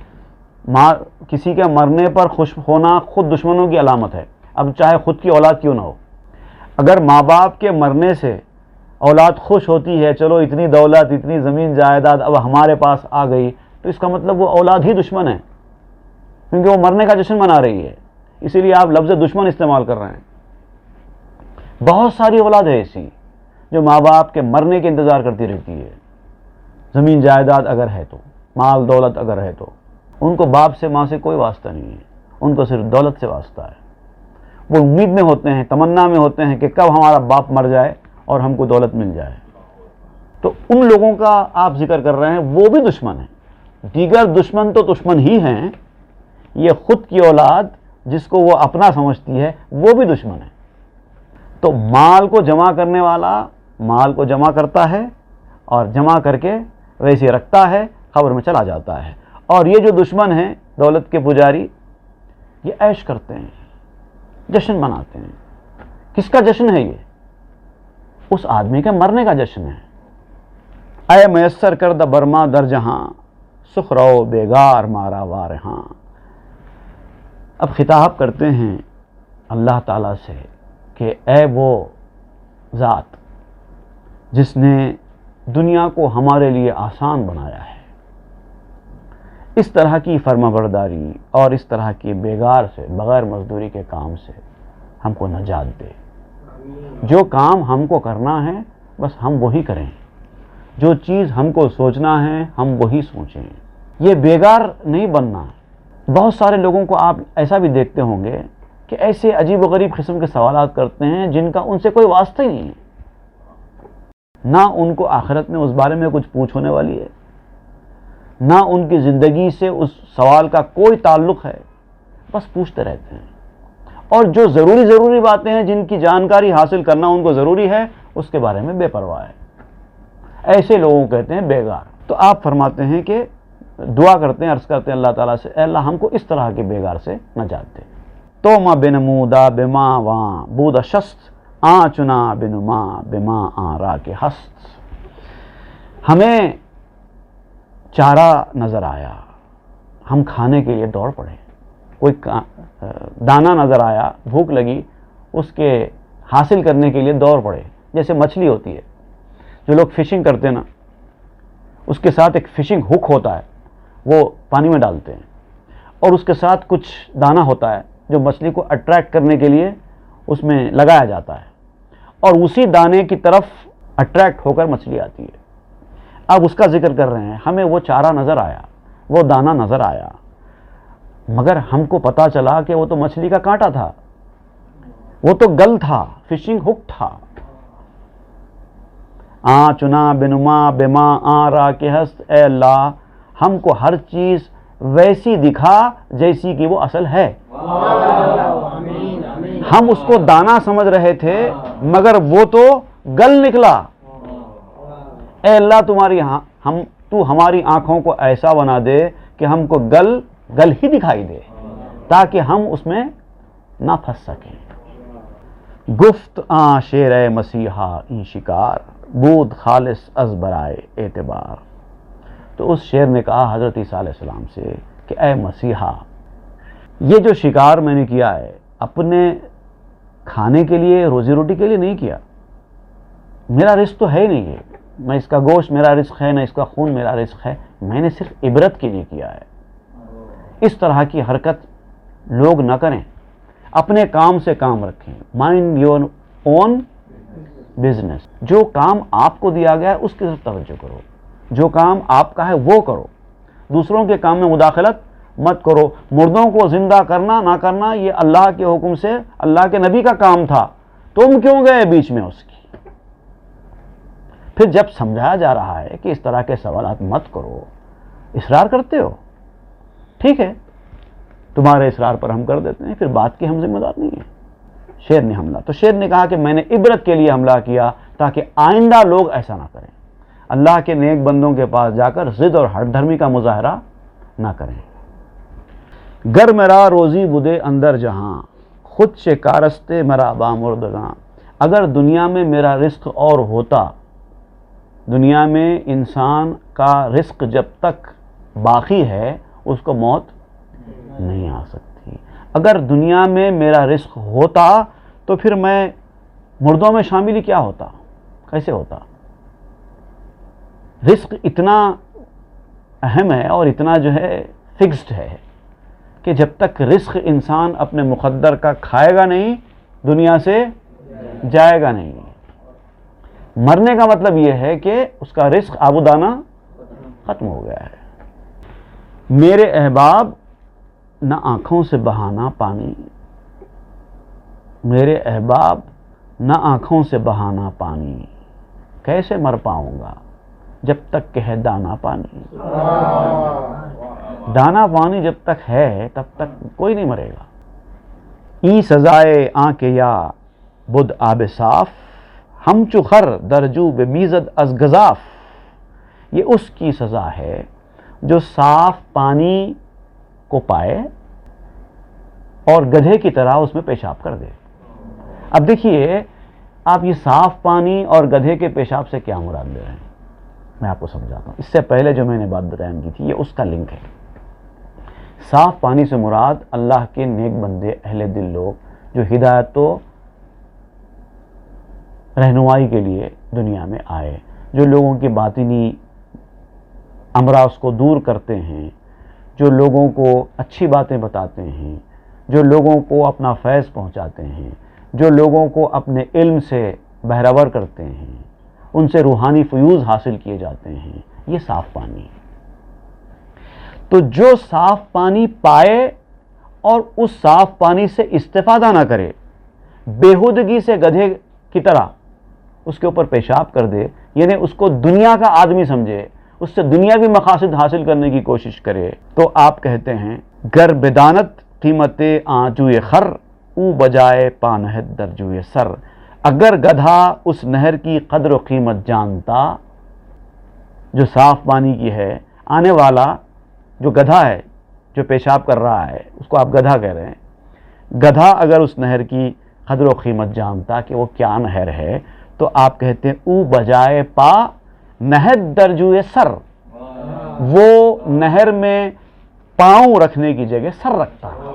کسی کے مرنے پر خوش ہونا خود دشمنوں کی علامت ہے. اب چاہے خود کی اولاد کیوں نہ ہو, اگر ماں باپ کے مرنے سے اولاد خوش ہوتی ہے, چلو اتنی دولت, اتنی زمین جائیداد اب ہمارے پاس آ گئی, تو اس کا مطلب وہ اولاد ہی دشمن ہے, کیونکہ وہ مرنے کا جشن منا رہی ہے. اسی لیے آپ لفظ دشمن استعمال کر رہے ہیں. بہت ساری اولاد ہے ایسی جو ماں باپ کے مرنے کے انتظار کرتی رہتی ہے. زمین جائیداد اگر ہے تو, مال دولت اگر ہے تو, ان کو باپ سے ماں سے کوئی واسطہ نہیں ہے, ان کو صرف دولت سے واسطہ ہے. وہ امید میں ہوتے ہیں, تمنا میں ہوتے ہیں کہ کب ہمارا باپ مر جائے اور ہم کو دولت مل جائے. تو ان لوگوں کا آپ ذکر کر رہے ہیں, وہ بھی دشمن ہیں. دیگر دشمن تو دشمن ہی ہیں, یہ خود کی اولاد جس کو وہ اپنا سمجھتی ہے وہ بھی دشمن ہے. تو مال کو جمع کرنے والا مال کو جمع کرتا ہے اور جمع کر کے ویسے رکھتا ہے, قبر میں چلا جاتا ہے. اور یہ جو دشمن ہیں دولت کے پجاری, یہ عیش کرتے ہیں, جشن مناتے ہیں. کس کا جشن ہے یہ؟ اس آدمی کے مرنے کا جشن ہے. اے میسر کردہ برما در جہاں, سخ رو بیگار مارا وارہاں. اب خطاب کرتے ہیں اللہ تعالیٰ سے کہ اے وہ ذات جس نے دنیا کو ہمارے لیے آسان بنایا ہے, اس طرح کی فرما برداری اور اس طرح کی بیگار سے, بغیر مزدوری کے کام سے ہم کو نجات دے. جو کام ہم کو کرنا ہے بس ہم وہی کریں, جو چیز ہم کو سوچنا ہے ہم وہی سوچیں. یہ بیگار نہیں بننا. بہت سارے لوگوں کو آپ ایسا بھی دیکھتے ہوں گے کہ ایسے عجیب و غریب قسم کے سوالات کرتے ہیں جن کا ان سے کوئی واسطہ ہی نہیں ہے, نہ ان کو آخرت میں اس بارے میں کچھ پوچھ ہونے والی ہے, نہ ان کی زندگی سے اس سوال کا کوئی تعلق ہے, بس پوچھتے رہتے ہیں. اور جو ضروری باتیں ہیں جن کی جانکاری حاصل کرنا ان کو ضروری ہے, اس کے بارے میں بے پرواہ ہے. ایسے لوگوں کو کہتے ہیں بیگار. تو آپ فرماتے ہیں کہ دعا کرتے ہیں, عرض کرتے ہیں اللہ تعالیٰ سے, اے اللہ ہم کو اس طرح کے بیگار سے نجات دے. تو ما بنمودا بما واں بودا شست آ چنا بنما بما آ را کے ہست. ہمیں چارہ نظر آیا, ہم کھانے کے لیے دوڑ پڑے. کوئی دانہ نظر آیا, بھوک لگی, اس کے حاصل کرنے کے لیے دوڑ پڑے. جیسے مچھلی ہوتی ہے, جو لوگ فشنگ کرتے ہیں نا, اس کے ساتھ ایک فشنگ ہک ہوتا ہے, وہ پانی میں ڈالتے ہیں, اور اس کے ساتھ کچھ دانہ ہوتا ہے جو مچھلی کو اٹریکٹ کرنے کے لیے اس میں لگایا جاتا ہے, اور اسی دانے کی طرف اٹریکٹ ہو کر مچھلی آتی ہے. اب اس کا ذکر کر رہے ہیں, ہمیں وہ چارہ نظر آیا, وہ دانہ نظر آیا, مگر ہم کو پتا چلا کہ وہ تو مچھلی کا کانٹا تھا, وہ تو گل تھا، فشنگ ہک تھا. چنا بنما بما را کے ہست، اے اللہ ہم کو ہر چیز ویسی دکھا جیسی کہ وہ اصل ہے. ہم اس کو دانا سمجھ رہے تھے مگر وہ تو گل نکلا. اے اللہ تو ہماری آنکھوں کو ایسا بنا دے کہ ہم کو گل ہی دکھائی دے تاکہ ہم اس میں نہ پھنس سکیں. گفت شیر مسیحا این شکار، بود خالص از برائے اعتبار. تو اس شیر نے کہا حضرت عیسیٰ علیہ السلام سے کہ اے مسیحا، یہ جو شکار میں نے کیا ہے اپنے کھانے کے لیے، روزی روٹی کے لیے نہیں کیا. میرا رزق تو ہے نہیں، نہ اس کا گوشت میرا رزق ہے، نہ اس کا خون میرا رزق ہے. میں نے صرف عبرت کے لیے کیا ہے. اس طرح کی حرکت لوگ نہ کریں، اپنے کام سے کام رکھیں. Mind your own business. جو کام آپ کو دیا گیا ہے اس کی طرف توجہ کرو، جو کام آپ کا ہے وہ کرو. دوسروں کے کام میں مداخلت مت کرو. مردوں کو زندہ کرنا نہ کرنا یہ اللہ کے حکم سے اللہ کے نبی کا کام تھا، تم کیوں گئے بیچ میں اس کی؟ پھر جب سمجھایا جا رہا ہے کہ اس طرح کے سوالات مت کرو، اصرار کرتے ہو، ٹھیک ہے تمہارے اصرار پر ہم کر دیتے ہیں، پھر بات کی ہم ذمہ دار نہیں ہیں. شیر نے حملہ، تو شیر نے کہا کہ میں نے عبرت کے لیے حملہ کیا تاکہ آئندہ لوگ ایسا نہ کریں، اللہ کے نیک بندوں کے پاس جا کر ضد اور ہٹ دھرمی کا مظاہرہ نہ کریں. گر میرا روزی بدے اندر جہاں، خود سے کارستے مرا بامردگاں. اگر دنیا میں میرا رزق اور ہوتا، دنیا میں انسان کا رزق جب تک باقی ہے اس کو موت نہیں آ سکتی. اگر دنیا میں میرا رزق ہوتا تو پھر میں مردوں میں شامل ہی کیا ہوتا، کیسے ہوتا؟ رزق اتنا اہم ہے اور اتنا جو ہے فکسڈ ہے کہ جب تک رزق انسان اپنے مقدر کا کھائے گا نہیں دنیا سے جائے گا نہیں. مرنے کا مطلب یہ ہے کہ اس کا رزق آبودانہ ختم ہو گیا ہے. میرے احباب نہ آنکھوں سے بہانا پانی، میرے احباب نہ آنکھوں سے بہانا پانی، کیسے مر پاؤں گا جب تک کہ ہے دانا پانی. دانا پانی جب تک ہے تب تک کوئی نہیں مرے گا. ای سزائے آنکھ یا بدھ آب صاف، ہم چخر درجو بے میزد از گزاف. یہ اس کی سزا ہے جو صاف پانی کو پائے اور گدھے کی طرح اس میں پیشاب کر دے. اب دیکھیے آپ یہ صاف پانی اور گدھے کے پیشاب سے کیا مراد لے رہے ہیں، میں آپ کو سمجھاتا ہوں. اس سے پہلے جو میں نے بات بیان کی تھی یہ اس کا لنک ہے. صاف پانی سے مراد اللہ کے نیک بندے اہل دل لوگ جو ہدایت و رہنمائی کے لیے دنیا میں آئے، جو لوگوں کی باطنی امراض کو دور کرتے ہیں، جو لوگوں کو اچھی باتیں بتاتے ہیں، جو لوگوں کو اپنا فیض پہنچاتے ہیں، جو لوگوں کو اپنے علم سے بہرور کرتے ہیں، ان سے روحانی فیوز حاصل کیے جاتے ہیں. یہ صاف پانی. تو جو صاف پانی پائے اور اس صاف پانی سے استفادہ نہ کرے، بےہودگی سے گدھے کی طرح اس کے اوپر پیشاب کر دے، یعنی اس کو دنیا کا آدمی سمجھے، اس سے دنیاوی مقاصد حاصل کرنے کی کوشش کرے، تو آپ کہتے ہیں گر بدانت قیمت آنجوئے خر، او بجائے پانہد درجوئے سر. اگر گدھا اس نہر کی قدر و قیمت جانتا جو صاف پانی کی ہے، آنے والا جو گدھا ہے جو پیشاب کر رہا ہے اس کو آپ گدھا کہہ رہے ہیں، گدھا اگر اس نہر کی قدر و قیمت جانتا کہ وہ کیا نہر ہے، تو آپ کہتے ہیں او بجائے پا نہد درجوئے سر، وہ نہر میں پاؤں رکھنے کی جگہ سر رکھتا ہے.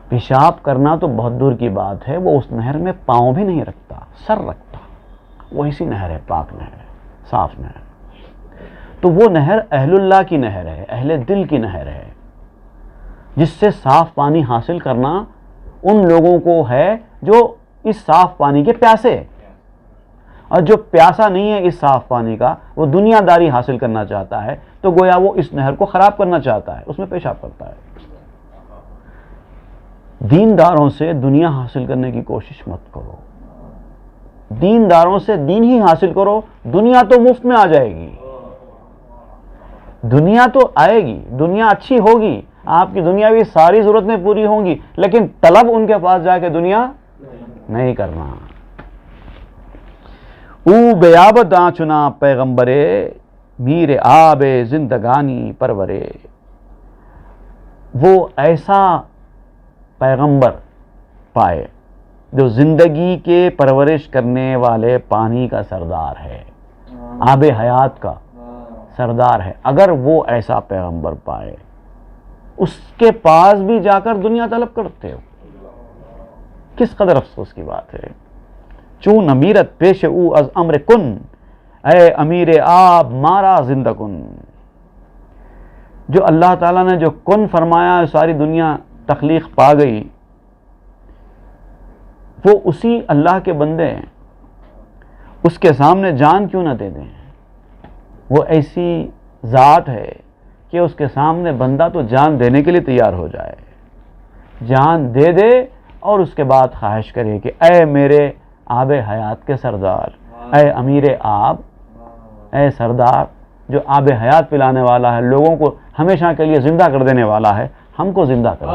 پیشاب کرنا تو بہت دور کی بات ہے، وہ اس نہر میں پاؤں بھی نہیں رکھتا، سر رکھتا. وہ اسی نہر ہے، پاک نہر ہے، صاف نہر. تو وہ نہر اہل اللہ کی نہر ہے، اہل دل کی نہر ہے، جس سے صاف پانی حاصل کرنا ان لوگوں کو ہے جو اس صاف پانی کے پیاسے، اور جو پیاسا نہیں ہے اس صاف پانی کا، وہ دنیا داری حاصل کرنا چاہتا ہے، تو گویا وہ اس نہر کو خراب کرنا چاہتا ہے، اس میں پیشاب کرتا ہے. دینداروں سے دنیا حاصل کرنے کی کوشش مت کرو، دینداروں سے دین ہی حاصل کرو، دنیا تو مفت میں آ جائے گی، دنیا تو آئے گی، دنیا اچھی ہوگی، آپ کی دنیاوی ساری ضرورتیں پوری ہوں گی، لیکن طلب ان کے پاس جا کے دنیا نہیں کرنا۔ او بیابد آنچنا پیغمبرے، میر آب زندگانی پرورے، وہ ایسا پیغمبر پائے جو زندگی کے پرورش کرنے والے پانی کا سردار ہے، آب حیات کا سردار ہے۔ اگر وہ ایسا پیغمبر پائے، اس کے پاس بھی جا کر دنیا طلب کرتے ہو، کس قدر افسوس کی بات ہے۔ چون امیرت پیش او از امر کن، اے امیر آب مارا زندہ کن۔ جو اللہ تعالیٰ نے جو کن فرمایا، ساری دنیا تخلیق پا گئی، وہ اسی اللہ کے بندے ہیں، اس کے سامنے جان کیوں نہ دے دیں؟ وہ ایسی ذات ہے کہ اس کے سامنے بندہ تو جان دینے کے لیے تیار ہو جائے، جان دے دے اور اس کے بعد خواہش کرے کہ اے میرے آب حیات کے سردار، اے امیر آب، اے سردار جو آب حیات پلانے والا ہے، لوگوں کو ہمیشہ کے لیے زندہ کر دینے والا ہے، ہم کو زندہ کر دو،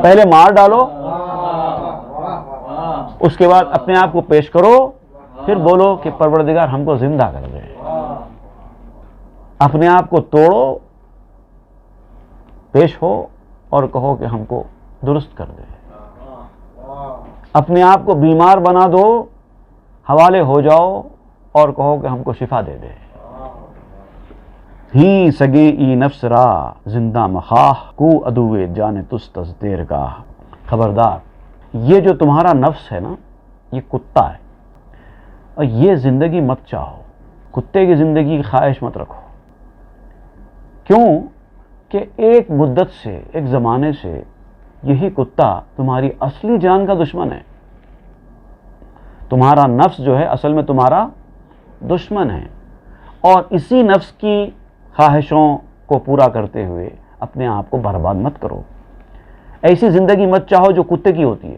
پہلے مار ڈالو، اس کے بعد اپنے آپ کو پیش کرو، پھر بولو کہ پروردگار ہم کو زندہ کر دے۔ اپنے آپ کو توڑو، پیش ہو اور کہو کہ ہم کو درست کر دے۔ اپنے آپ کو بیمار بنا دو، حوالے ہو جاؤ اور کہو کہ ہم کو شفا دے دے۔ ہی سگے ای نفس را زندہ مخواہ، کو عدوے جان تس تصدیر کا۔ خبردار، یہ جو تمہارا نفس ہے نا، یہ کتا ہے، اور یہ زندگی مت چاہو، کتے کی زندگی کی خواہش مت رکھو۔ کیوں کہ ایک مدت سے، ایک زمانے سے یہی کتا تمہاری اصلی جان کا دشمن ہے۔ تمہارا نفس جو ہے اصل میں تمہارا دشمن ہے، اور اسی نفس کی خواہشوں کو پورا کرتے ہوئے اپنے آپ کو برباد مت کرو۔ ایسی زندگی مت چاہو جو کتے کی ہوتی ہے۔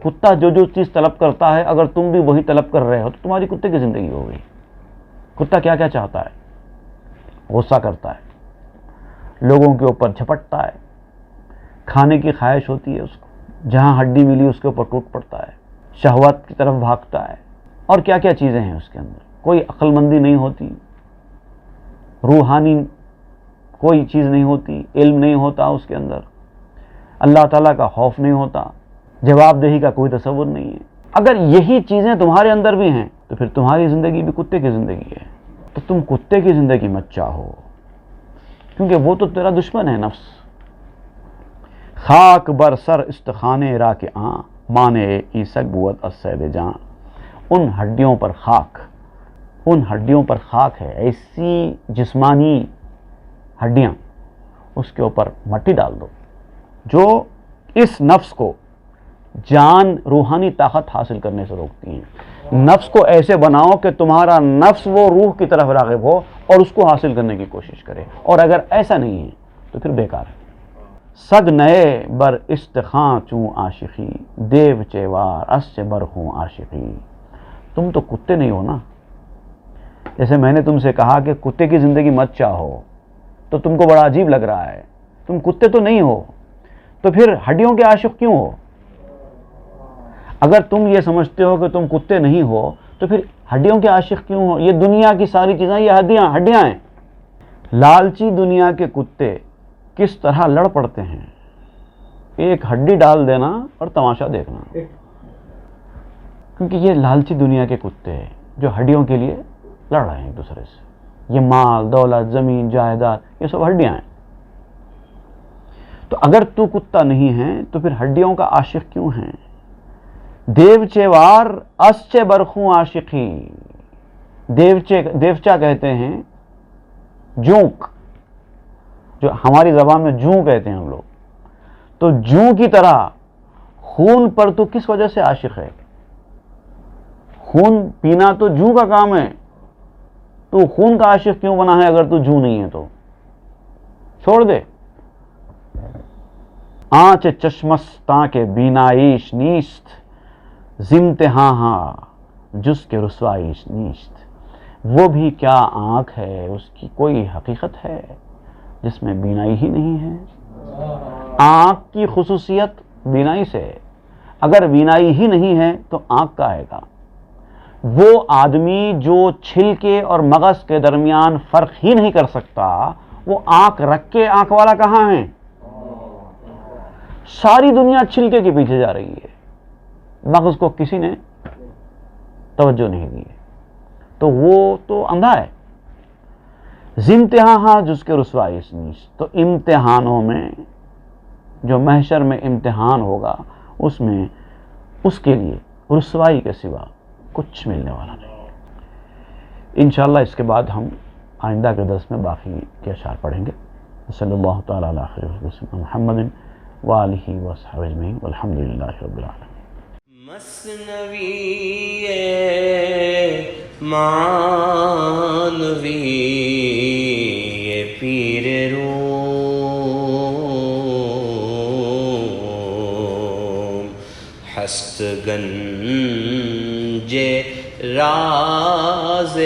کتا جو جو چیز طلب کرتا ہے، اگر تم بھی وہی طلب کر رہے ہو تو تمہاری کتے کی زندگی ہو گئی۔ کتا کیا کیا چاہتا ہے؟ غصہ کرتا ہے، لوگوں کے اوپر جھپٹتا ہے، کھانے کی خواہش ہوتی ہے اس کو، جہاں ہڈی ملی اس کے اوپر ٹوٹ پڑتا ہے، شہوات کی طرف بھاگتا ہے، اور کیا کیا چیزیں ہیں اس کے اندر۔ کوئی عقل مندی نہیں ہوتی، روحانی کوئی چیز نہیں ہوتی، علم نہیں ہوتا اس کے اندر، اللہ تعالیٰ کا خوف نہیں ہوتا، جواب دہی کا کوئی تصور نہیں ہے۔ اگر یہی چیزیں تمہارے اندر بھی ہیں تو پھر تمہاری زندگی بھی کتے کی زندگی ہے۔ تو تم کتے کی زندگی مت چاہو، کیونکہ وہ تو تیرا دشمن ہے نفس۔ خاک بر سر استخانے را کے آں، مانے عیسک بود از سید جاں۔ ان ہڈیوں پر خاک، ان ہڈیوں پر خاک ہے، ایسی جسمانی ہڈیاں، اس کے اوپر مٹی ڈال دو جو اس نفس کو جان، روحانی طاقت حاصل کرنے سے روکتی ہیں۔ نفس کو ایسے بناؤ کہ تمہارا نفس وہ روح کی طرف راغب ہو اور اس کو حاصل کرنے کی کوشش کرے، اور اگر ایسا نہیں ہے تو پھر بیکار ہے۔ سگ نئے بر استخاں چوں عاشقی، دیو چیوار اس سے بر ہوں عاشقی۔ تم تو کتے نہیں ہو نا۔ جیسے میں نے تم سے کہا کہ کتے کی زندگی مت چاہو، تو تم کو بڑا عجیب لگ رہا ہے، تم کتے تو نہیں ہو، تو پھر ہڈیوں کے عاشق کیوں ہو؟ اگر تم یہ سمجھتے ہو کہ تم کتے نہیں ہو تو پھر ہڈیوں کے عاشق کیوں ہو؟ یہ دنیا کی ساری چیزیں یہ ہڈیاں ہیں۔ لالچی دنیا کے کتے کس طرح لڑ پڑتے ہیں، ایک ہڈی ڈال دینا اور تماشا دیکھنا، کیونکہ یہ لالچی دنیا کے کتے ہیں جو ہڈیوں کے لیے لڑ رہے ہیں ایک دوسرے سے۔ یہ مال، دولت، زمین، جائیداد، یہ سب ہڈیاں ہیں۔ تو اگر تو کتا نہیں ہے تو پھر ہڈیوں کا عاشق کیوں ہیں؟ دیو چیوار اس چے برخوں عاشقی۔ دیوچا کہتے ہیں جونک، جو ہماری زبان میں جوں کہتے ہیں ہم لوگ، تو جوں کی طرح خون پر تو کس وجہ سے عاشق ہے؟ خون پینا تو جوں کا کام ہے، تو خون کا عاشق کیوں بنا ہے اگر تو جوں نہیں ہے تو؟ چھوڑ دے۔ آنچ چشمستاں کے بینائیش نیست، زمتہاں ہاں جس کے رسوائیش نیست۔ وہ بھی کیا آنکھ ہے، اس کی کوئی حقیقت ہے جس میں بینائی ہی نہیں ہے۔ آنکھ کی خصوصیت بینائی سے ہے، اگر بینائی ہی نہیں ہے تو آنکھ کا آئے گا۔ وہ آدمی جو چھلکے اور مغز کے درمیان فرق ہی نہیں کر سکتا، وہ آنکھ رکھ کے آنکھ والا کہاں ہے؟ ساری دنیا چھلکے کے پیچھے جا رہی ہے، مغز کو کسی نے توجہ نہیں دی، تو وہ تو اندھا ہے۔ زمتہاں ہاں جس کے رسوائیش نیست، تو امتحانوں میں جو محشر میں امتحان ہوگا اس میں اس کے لیے رسوائی کے سوا کچھ ملنے والا نہیں۔ انشاءاللہ اس کے بعد ہم آئندہ کے درس میں باقی کے اشعار پڑھیں گے۔ صلی اللہ تعالیٰ علیہ وسلم محمد وآلہ وصحبہ اجمعین والحمد للہ رب العالمین۔ مثنوی معنوی پیر روم، ہست گنج راز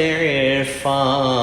عرفان